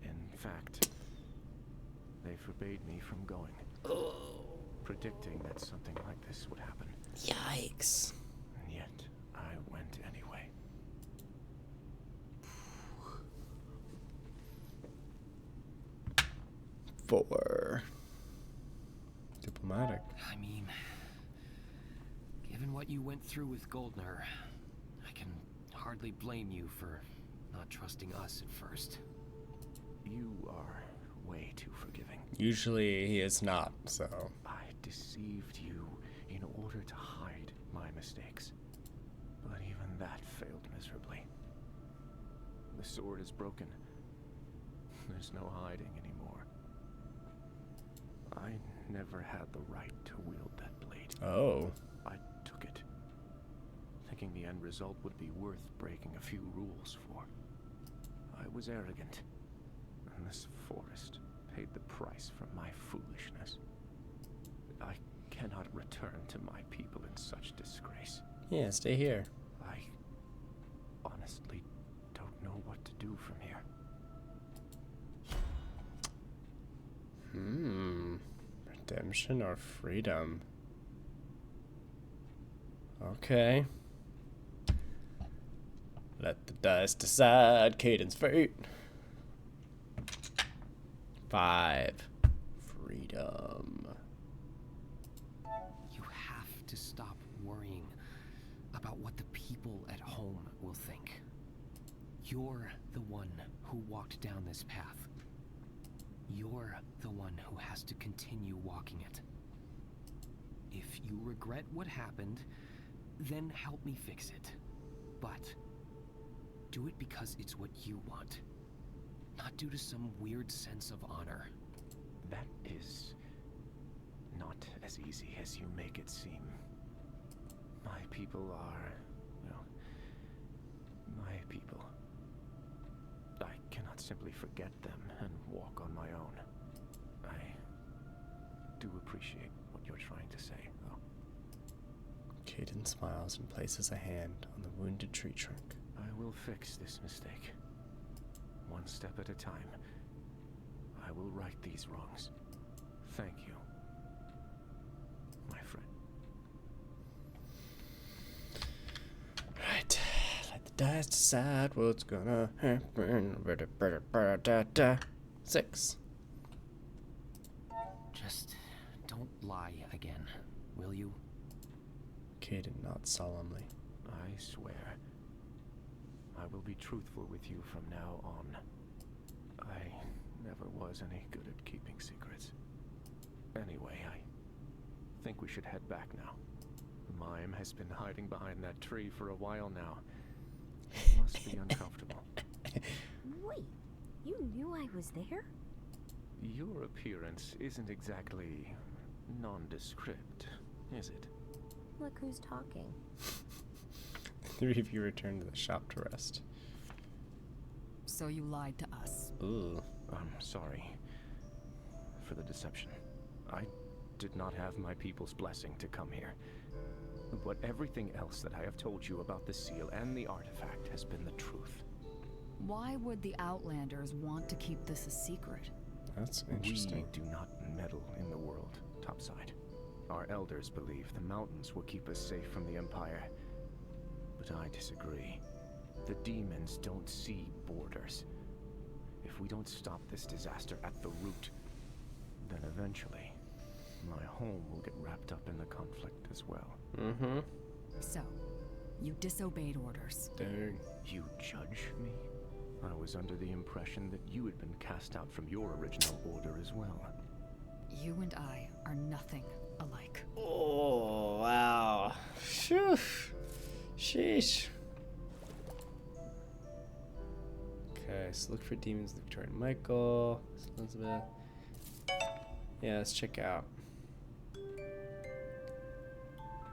In fact, they forbade me from going. Predicting that something like this would happen. Yikes. And yet, I went anyway. 4. Diplomatic. I mean, given what you went through with Goldner, I can hardly blame you for not trusting us at first. You are way too forgiving. Usually he is not, so. I deceived you in order to hide my mistakes. But even that failed miserably. The sword is broken. There's no hiding anymore. I never had the right to wield that blade. Oh. I took it, thinking the end result would be worth breaking a few rules for. I was arrogant, and this forest paid the price for my foolishness. I cannot return to my people in such disgrace. Yeah, stay here. I honestly don't know what to do from here. Redemption or freedom? Okay. Let the dice decide Caden's fate. 5. Freedom. You have to stop worrying about what the people at home will think. You're the one who walked down this path. You're the one who has to continue walking it. If you regret what happened, then help me fix it. But do it because it's what you want, not due to some weird sense of honor. That is not as easy as you make it seem. My people are, well, my people. I cannot simply forget them and walk on my own. I do appreciate what you're trying to say, though. Caden smiles and places a hand on the wounded tree trunk. I will fix this mistake. One step at a time. I will right these wrongs. Thank you, my friend. Right. Let the dice decide what's gonna happen. 6. Just don't lie again, will you? Caden nods solemnly. I swear. I will be truthful with you from now on. I never was any good at keeping secrets. Anyway, I think we should head back now. Mime has been hiding behind that tree for a while now. It must be uncomfortable. Wait, you knew I was there? Your appearance isn't exactly nondescript, is it? Look who's talking. The 3 of you return to the shop to rest. So you lied to us. Ooh. I'm sorry for the deception. I did not have my people's blessing to come here. But everything else that I have told you about the seal and the artifact has been the truth. Why would the Outlanders want to keep this a secret? That's interesting. We do not meddle in the world, topside. Our elders believe the mountains will keep us safe from the Empire. But I disagree. The demons don't see borders. If we don't stop this disaster at the root, then eventually, my home will get wrapped up in the conflict as well. Mm-hmm. So, you disobeyed orders. Dang. You judge me? I was under the impression that you had been cast out from your original order as well. You and I are nothing alike. Oh, wow. Phew. Sheesh. Okay, so look for demons in the Victoria and Michael. Elizabeth. Yeah, let's check out.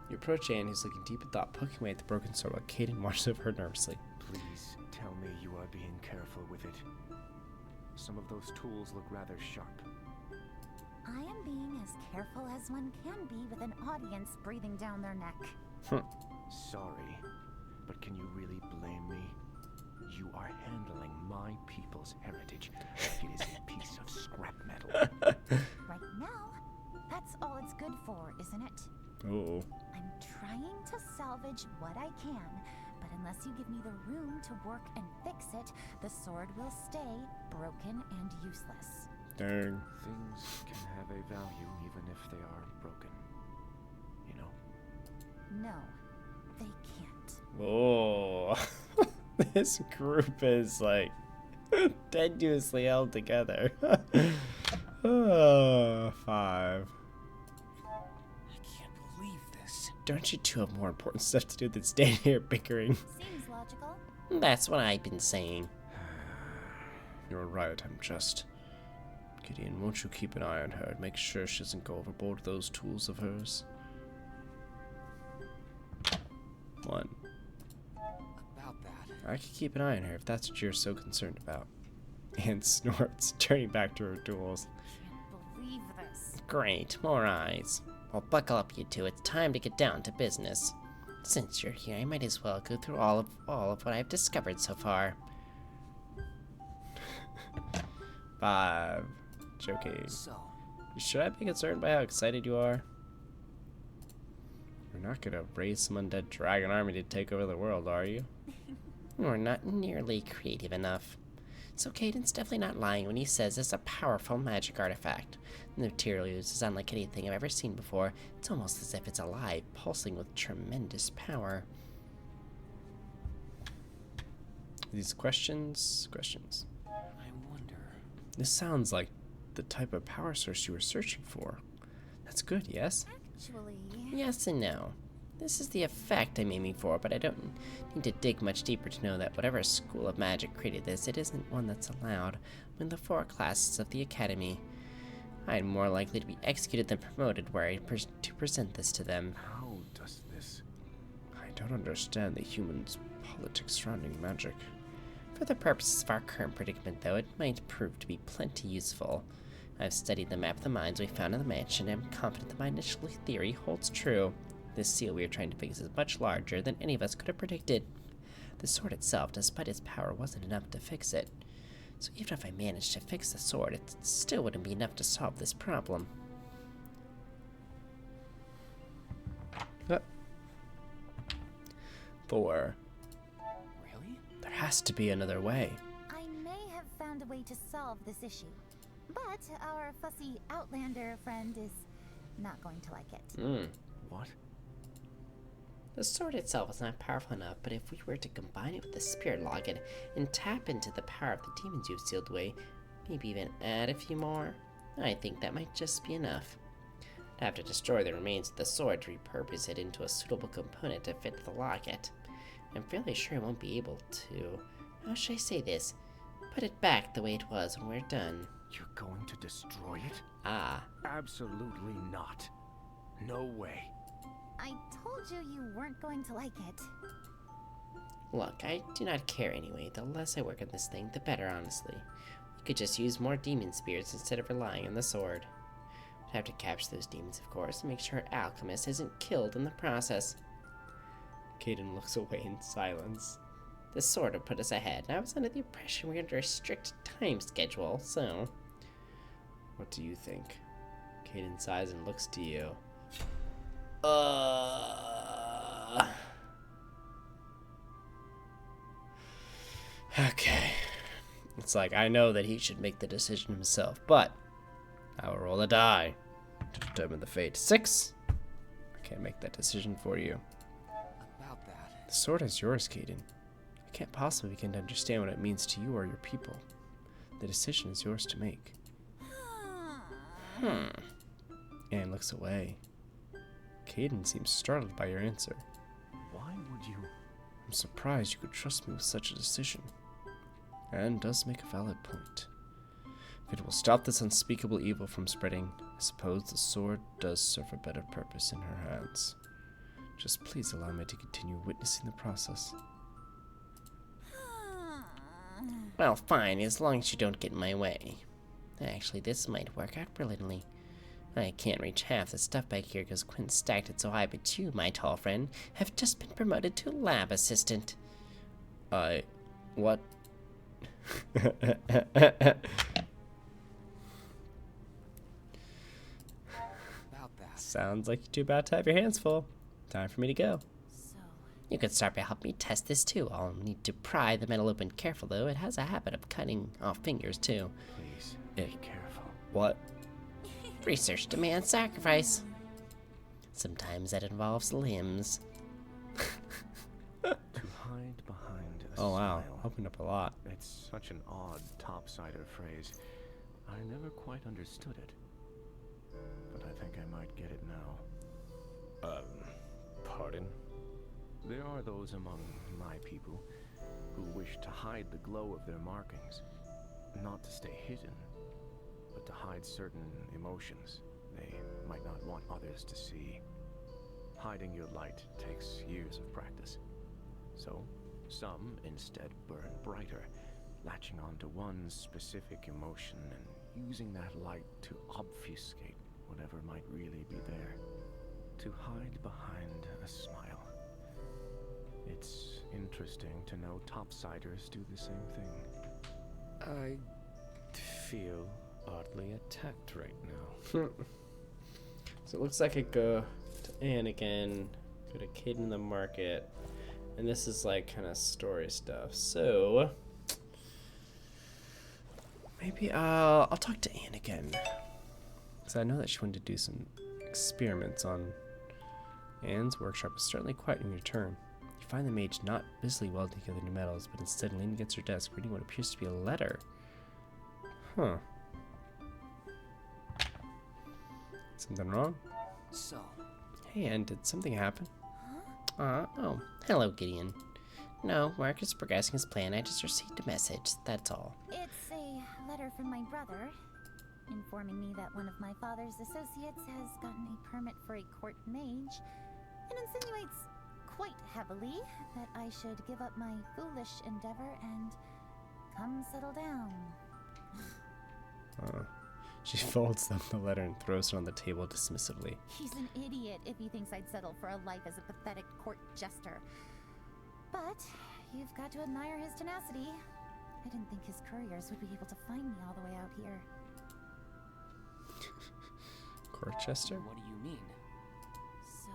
You approach Anne, who's looking deep in thought, poking away at the broken sword while Caden watches over her nervously. Please tell me you are being careful with it. Some of those tools look rather sharp. I am being as careful as one can be with an audience breathing down their neck. Sorry, but can you really blame me? You are handling my people's heritage like it is a piece of scrap metal. Right now, that's all it's good for, isn't it? Oh. I'm trying to salvage what I can, but unless you give me the room to work and fix it, the sword will stay broken and useless. Dang. Things can have a value even if they are broken. You know? No, they can't. Oh, this group is like tenuously held together. Oh, 5. I can't believe this. Don't you two have more important stuff to do than stand here bickering? Seems logical. That's what I've been saying. You're right, I'm just... Gideon, won't you keep an eye on her and make sure she doesn't go overboard with those tools of hers? 1. About that. I could keep an eye on her if that's what you're so concerned about. And snorts, turning back to her tools. Can't believe this. Great, more eyes. Well, buckle up, you two. It's time to get down to business. Since you're here, I might as well go through all of what I've discovered so far. 5. Joking. So, Should I be concerned by how excited you are? You're not gonna raise some undead dragon army to take over the world, are you? You're not nearly creative enough. So Caden's definitely not lying when he says it's a powerful magic artifact. The material used is unlike anything I've ever seen before. It's almost as if it's alive, pulsing with tremendous power. These questions? Questions. I wonder. This sounds like the type of power source you were searching for. That's good, yes? Actually, Yes and no. This is the effect I'm aiming for, but I don't need to dig much deeper to know that whatever school of magic created this, it isn't one that's allowed in the 4 classes of the Academy. I'm more likely to be executed than promoted were I to present this to them. How does this... I don't understand the humans' politics surrounding magic. For the purposes of our current predicament, though, it might prove to be plenty useful. I've studied the map of the mines we found in the mansion, and I'm confident that my initial theory holds true. This seal we are trying to fix is much larger than any of us could have predicted. The sword itself, despite its power, wasn't enough to fix it. So even if I managed to fix the sword, it still wouldn't be enough to solve this problem. 4. Really? There has to be another way. I may have found a way to solve this issue. But our fussy Outlander friend is not going to like it. What? The sword itself is not powerful enough, but if we were to combine it with the spirit login and tap into the power of the demons you've sealed away, maybe even add a few more, I think that might just be enough. I'd have to destroy the remains of the sword to repurpose it into a suitable component to fit the locket. I'm fairly sure I won't be able to, how should I say this, put it back the way it was when we're done. You're going to destroy it? Ah, Absolutely not. No way. I told you you weren't going to like it. look, I do not care anyway. The less I work on this thing, the better, honestly. We could just use more demon spirits instead of relying on the sword. We'd have to capture those demons, of course, and make sure our alchemist isn't killed in the process. Caden looks away in silence. The sword would put us ahead, and I was under the impression we were under a strict time schedule, so... What do you think? Caden sighs and looks to you. Okay. It's like, I know that he should make the decision himself, but I will roll a die to determine the fate. 6. I can't make that decision for you. About that. The sword is yours, Caden. I can't possibly begin to understand what it means to you or your people. The decision is yours to make. Anne looks away. Caden seems startled by your answer. Why would you... I'm surprised you could trust me with such a decision. Anne does make a valid point. If it will stop this unspeakable evil from spreading, I suppose the sword does serve a better purpose in her hands. Just please allow me to continue witnessing the process. Well, fine, as long as you don't get in my way. Actually, this might work out brilliantly. I can't reach half the stuff back here because Quinn stacked it so high, but you, my tall friend, have just been promoted to lab assistant. What? About that. Sounds like you're about to have your hands full. Time for me to go. So, You could start by helping me test this too. I'll need to pry the metal open careful though. It has a habit of cutting off fingers too. Please, Eh. be careful. What? Research demands sacrifice. Sometimes that involves limbs. To hide behind a Oh wow, smile. opened up a lot. It's such an odd topsider phrase. I never quite understood it. But I think I might get it now. Pardon? There are those among my people who wish to hide the glow of their markings. Not to stay hidden, but to hide certain emotions they might not want others to see. Hiding your light takes years of practice. So, some instead burn brighter, latching onto one specific emotion and using that light to obfuscate whatever might really be there. To hide behind a smile. It's interesting to know topsiders do the same thing. I feel oddly attacked right now. So it looks like I go to Anakin, go to Kid in the Market, and this is like kind of story stuff. So maybe I'll talk to Anakin, because I know that she wanted to do some experiments on Anne's workshop. Is certainly quite in your turn. You find the mage not busily welding together new metals, but instead leaning against her desk, reading what appears to be a letter. Huh. Something wrong? So, Hey, Anne, did something happen? Oh, hello, Gideon. No, Mark is progressing his plan. I just received a message, that's all. It's a letter from my brother, informing me that one of my father's associates has gotten a permit for a court mage, and insinuates quite heavily that I should give up my foolish endeavor and come settle down. She folds up the letter and throws it on the table dismissively. He's an idiot if he thinks I'd settle for a life as a pathetic court jester. But you've got to admire his tenacity. I didn't think his couriers would be able to find me all the way out here. Corchester? what do you mean? So,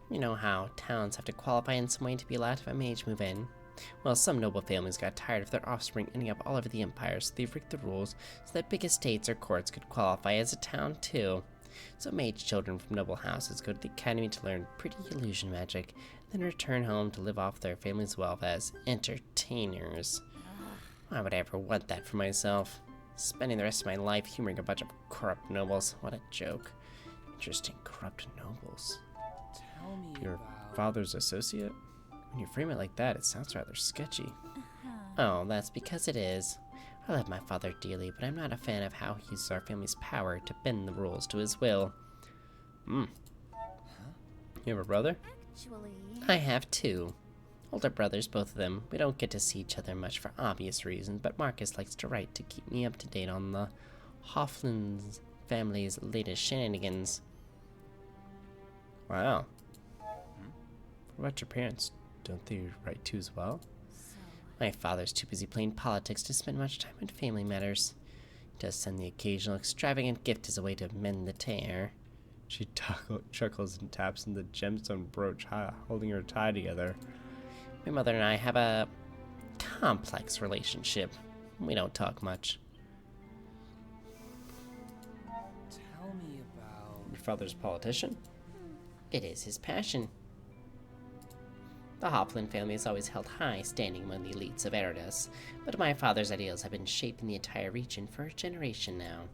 You know how towns have to qualify in some way to be allowed to have a mage move in? Well, some noble families got tired of their offspring ending up all over the empire, so they rigged the rules so that big estates or courts could qualify as a town too. So mage children from noble houses go to the academy to learn pretty illusion magic, then return home to live off their family's wealth as entertainers. Why would I ever want that for myself? Spending the rest of my life humoring a bunch of corrupt nobles. What a joke. Interesting, corrupt nobles. Tell me Your about... father's associate? When you frame it like that, it sounds rather sketchy. Oh, that's because it is. I love my father dearly, but I'm not a fan of how he uses our family's power to bend the rules to his will. You have a brother? actually, I have two. Older brothers, both of them. We don't get to see each other much for obvious reasons, but Marcus likes to write to keep me up to date on the Hofflins family's latest shenanigans. Wow. What about your parents? Don't they write too as well? My father's too busy playing politics to spend much time on family matters. He does send the occasional extravagant gift as a way to mend the tear. She chuckles and taps in the gemstone brooch, holding her tie together. My mother and I have a complex relationship. We don't talk much. Tell me about... Your father's a politician? It is his passion. The Hofflin family has always held high standing among the elites of Eridus, but my father's ideals have been shaping the entire region for a generation now.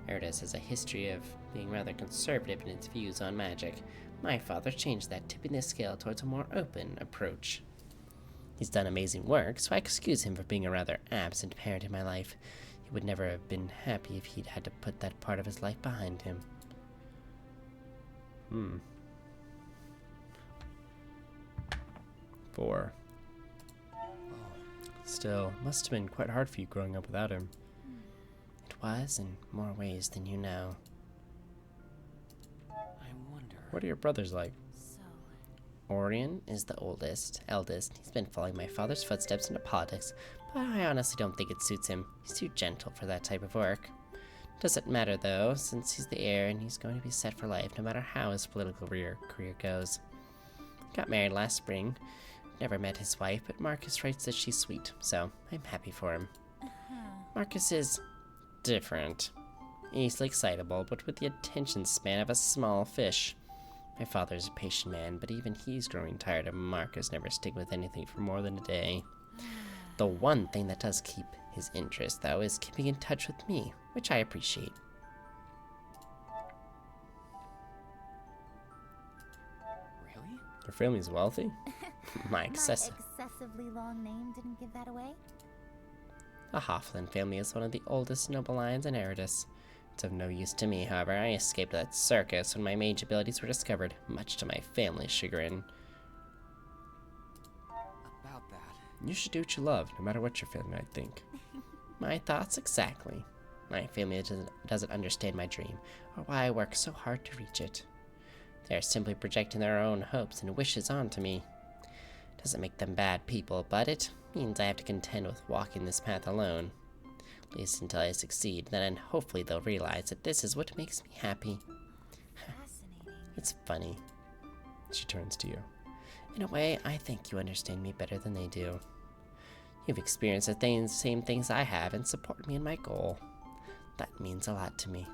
Eridus has a history of being rather conservative in its views on magic. My father changed that, tipping the scale towards a more open approach. He's done amazing work, so I excuse him for being a rather absent parent in my life. He would never have been happy if he'd had to put that part of his life behind him. 4. Still, must have been quite hard for you growing up without him. It was, in more ways than you know. I wonder... What are your brothers like? so, Orion is the eldest. He's been following my father's footsteps into politics, but I honestly don't think it suits him. He's too gentle for that type of work. Doesn't matter though, since he's the heir and he's going to be set for life no matter how his political career goes. Got married last spring. Never met his wife, but Marcus writes that she's sweet, so I'm happy for him. Marcus is different. easily excitable, but with the attention span of a small fish. My father is a patient man, but even he's growing tired of Marcus never sticking with anything for more than a day. The one thing that does keep his interest, though, is keeping in touch with me, which I appreciate. Really? Your family's wealthy? My excessive. My excessively long name didn't give that away. The Hofflin family is one of the oldest noble lines in Eridus. It's of no use to me, however. I escaped that circus when my mage abilities were discovered, much to my family's chagrin. About that. You should do what you love, no matter what your family might think. My thoughts exactly. My family doesn't understand my dream, or why I work so hard to reach it. They are simply projecting their own hopes and wishes onto me. Doesn't make them bad people, but it means I have to contend with walking this path alone. At least until I succeed, then hopefully they'll realize that this is what makes me happy. Fascinating. It's funny. She turns to you. In a way, I think you understand me better than they do. You've experienced the same things I have and support me in my goal. That means a lot to me.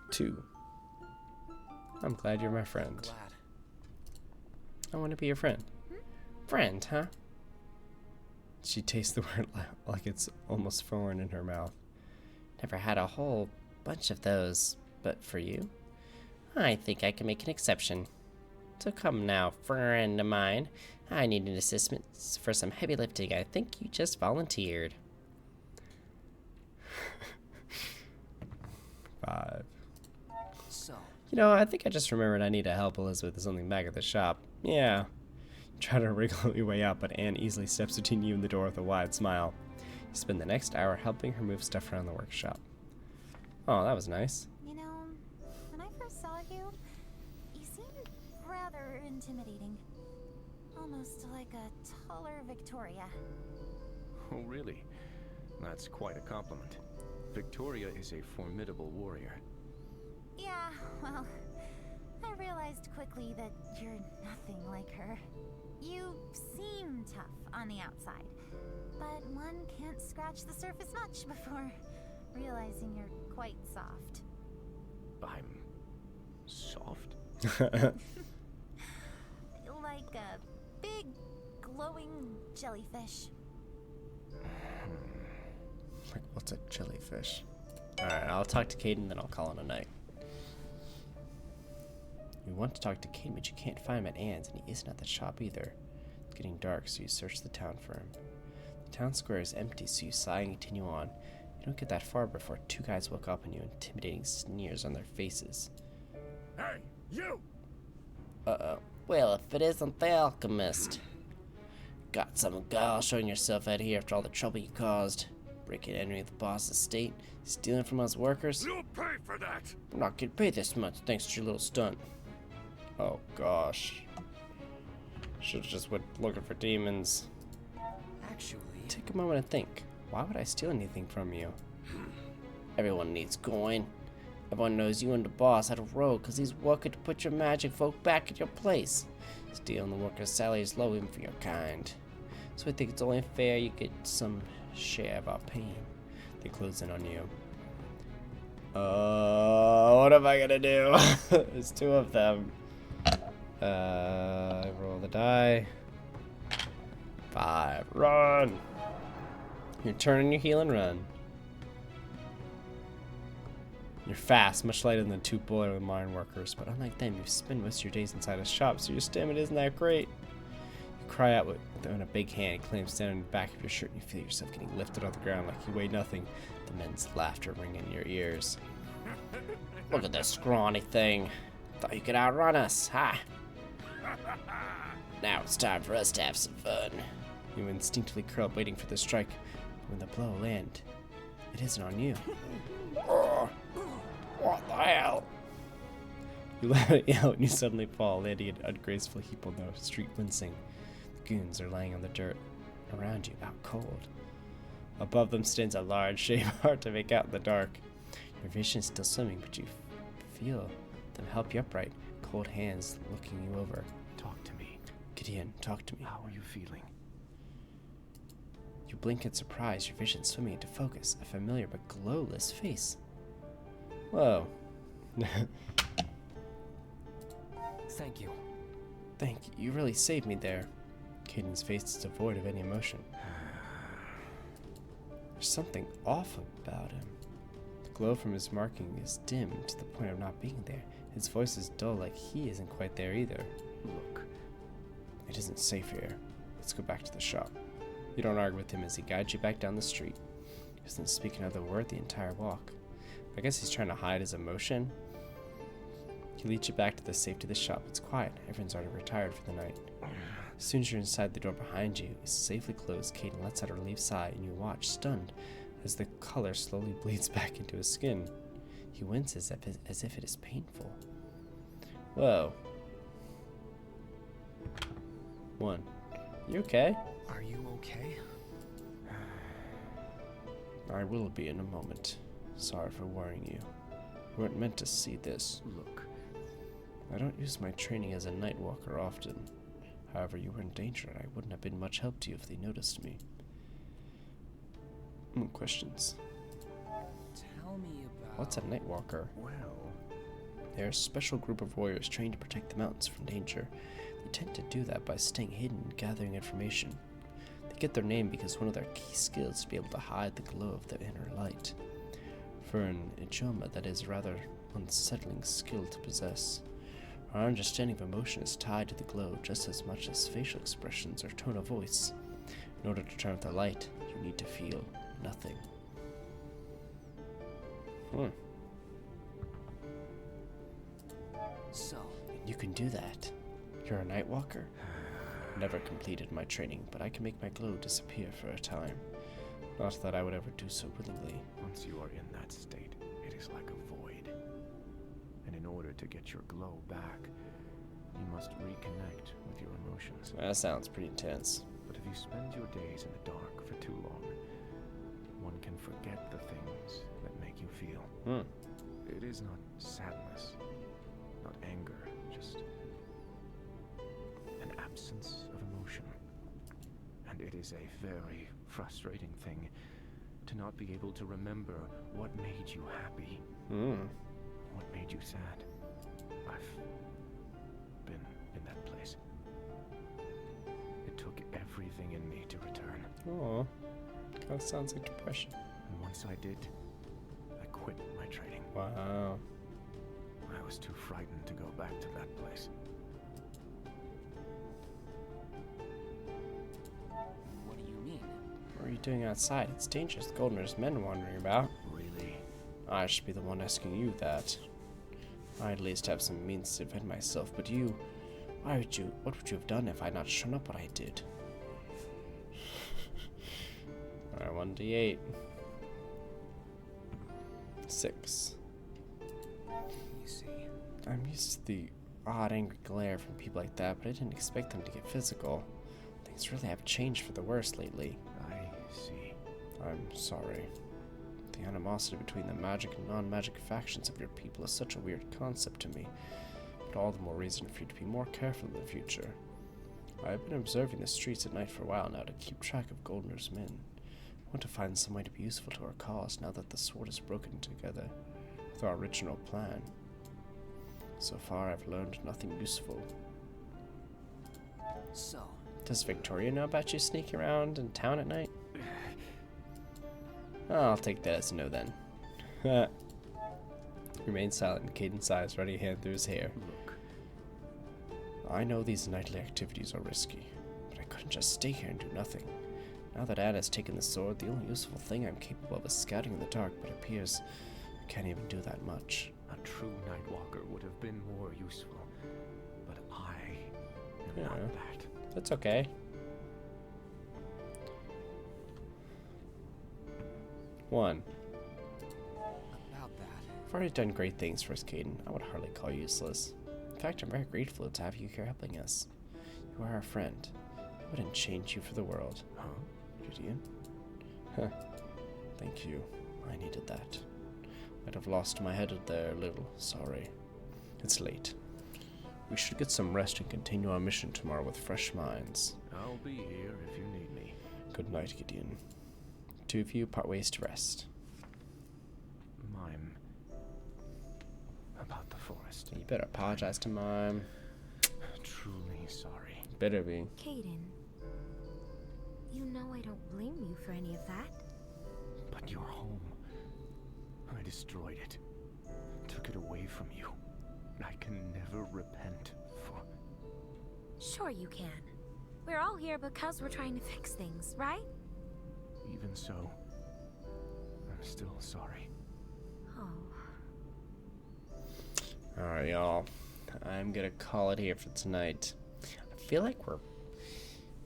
Two. I'm glad you're my friend. Glad. I want to be your friend. Friend, huh? She tastes the word like it's almost foreign in her mouth. Never had a whole bunch of those, but for you, I think I can make an exception. So come now, friend of mine. I need an assistance for some heavy lifting. I think you just volunteered. 5. So, You know, I think I just remembered I need to help Elizabeth with something back at the shop. Yeah. You try to wriggle your way out, but Anne easily steps between you and the door with a wide smile. You spend the next hour helping her move stuff around the workshop. Oh, that was nice. You know, when I first saw you, you seemed rather intimidating. Almost like a taller Victoria. Oh, really? That's quite a compliment. Victoria is a formidable warrior. Yeah, well, I realized quickly that you're nothing like her. You seem tough on the outside, but one can't scratch the surface much before realizing you're quite soft. I'm soft? Like a big, glowing jellyfish. Like, what's a jellyfish? Alright, I'll talk to Caden, then I'll call it a night. You want to talk to Caden, but you can't find him at Anne's, and he isn't at the shop either. It's getting dark, so you search the town for him. The town square is empty, so you sigh and continue on. You don't get that far before 2 guys look up on you, intimidating sneers on their faces. Hey, you! Uh-oh. Well, if it isn't the alchemist. Got some gall showing yourself out here after all the trouble you caused. Breaking and entering the boss's estate, stealing from us workers. You'll pay for that! I'm not getting paid this much thanks to your little stunt. Oh gosh. Should've just went looking for demons. actually, Take a moment and think. Why would I steal anything from you? Everyone needs coin. Everyone knows you and the boss had a row because he's working to put your magic folk back at your place. Stealing the workers' salary is low even for your kind. So I think it's only fair you get some share of our pain. They close in on you. What am I gonna do? There's 2 of them. Roll the die. 5. Run! You turn on your heel and run. You're fast, much lighter than the 2 boiler mine workers, but unlike them, you spend most of your days inside a shop, so your stamina isn't that great. You cry out with a big hand, clamps down in the back of your shirt, and you feel yourself getting lifted off the ground like you weigh nothing. The men's laughter ringing in your ears. Look at this scrawny thing. Thought you could outrun us, ha! Now it's time for us to have some fun. You instinctively curl up, waiting for the strike. When the blow lands, it isn't on you. What the hell? You let it out and you suddenly fall, landing an ungraceful heap on the street, wincing. The goons are lying on the dirt around you, out cold. Above them stands a large shape, hard to make out in the dark. Your vision is still swimming, but you feel them help you upright, cold hands looking you over. Talk to me. Gideon, talk to me. How are you feeling? You blink in surprise, your vision swimming into focus, a familiar but glowless face. Whoa. Thank you. Thank you. You really saved me there. Caden's face is devoid of any emotion. There's something off about him. The glow from his marking is dim to the point of not being there. His voice is dull, like he isn't quite there either. Look, It isn't safe here. Let's go back to the shop. You don't argue with him as he guides you back down the street. He doesn't speak another word the entire walk. I guess he's trying to hide his emotion. He leads you back to the safety of the shop. It's quiet. Everyone's already retired for the night. As soon as you're inside, the door behind you is safely closed. Caden lets out a relieved sigh, and you watch, stunned, as the color slowly bleeds back into his skin. He winces as if it is painful. Whoa. 1. You okay? Are you okay? I will be in a moment. Sorry for worrying you. You weren't meant to see this. look. I don't use my training as a night walker often. However, you were in danger, and I wouldn't have been much help to you if they noticed me. Questions? Tell me about... What's a night walker? Well, They're a special group of warriors trained to protect the mountains from danger. They tend to do that by staying hidden and gathering information. They get their name because one of their key skills is to be able to hide the glow of their inner light. For an idioma, that is a rather unsettling skill to possess. Our understanding of emotion is tied to the glow just as much as facial expressions or tone of voice. In order to turn off the light, you need to feel nothing. So, You can do that. You're a night walker? Never completed my training, but I can make my glow disappear for a time. Not that I would ever do so willingly. once you are in that state, it is like a void. And in order to get your glow back, you must reconnect with your emotions. That sounds pretty intense. But if you spend your days in the dark for too long, one can forget the things that make you feel. It is not sadness, not anger, just an absence of emotion. And it is a very frustrating thing to not be able to remember what made you happy, what made you sad. I've been in that place. It took everything in me to return. Oh, kind of sounds like depression. And once I did, I quit my training. Wow. I was too frightened to go back to that place. what do you mean? What are you doing outside? It's dangerous. Goldner's men wandering about. Really? I should be the one asking you that. I at least have some means to defend myself, but you... what would you have done if I had not shown up what I did? Alright, 1d8. 6. You see. I'm used to the odd angry glare from people like that, but I didn't expect them to get physical. Things really have changed for the worse lately. I see. I'm sorry. The animosity between the magic and non-magic factions of your people is such a weird concept to me, but all the more reason for you to be more careful in the future. I've been observing the streets at night for a while now to keep track of Goldner's men. I want to find some way to be useful to our cause now that the sword is broken together with our original plan. So far, I've learned nothing useful. So, Does Victoria know about you sneaking around in town at night? I'll take that as a no then. Remain silent, and Caden sighs, running a hand through his hair. Look, I know these nightly activities are risky, but I couldn't just stay here and do nothing. Now that Anne has taken the sword, the only useful thing I'm capable of is scouting in the dark, but it appears I can't even do that much. a true Nightwalker would have been more useful, but I am not that. That's okay. 1. about that. I've already done great things for us, Caden. I would hardly call you useless. In fact, I'm very grateful to have you here helping us. You are our friend. I wouldn't change you for the world. Huh? Gideon? Huh. Thank you. I needed that. I'd have lost my head there a little. Sorry. It's late. We should get some rest and continue our mission tomorrow with fresh minds. I'll be here if you need me. Good night, Gideon. Two of you part ways to rest. Mime. About the forest. You better apologize to Mime. Truly sorry. Better be. Caden, you know I don't blame you for any of that. But your home. I destroyed it. Took it away from you. I can never repent for... Sure you can. We're all here because we're trying to fix things, right? Even so, I'm still sorry. Oh. Alright, y'all. I'm gonna call it here for tonight. I feel like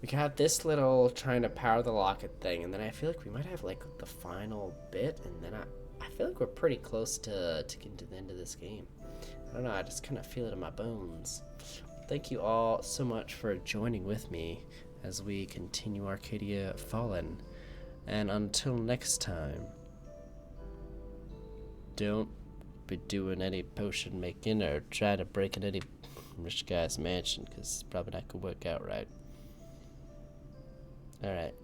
we got this little trying to power the locket thing, and then I feel like we might have like the final bit, and then I feel like we're pretty close to getting to the end of this game. I don't know, I just kind of feel it in my bones. Thank you all so much for joining with me as we continue Arcadia Fallen. And until next time, don't be doing any potion making or try to break in any rich guy's mansion, because it's probably not gonna work out right. Alright.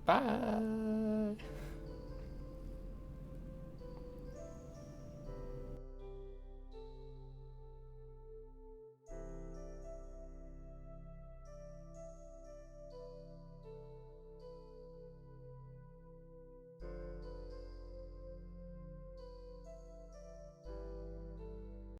Bye!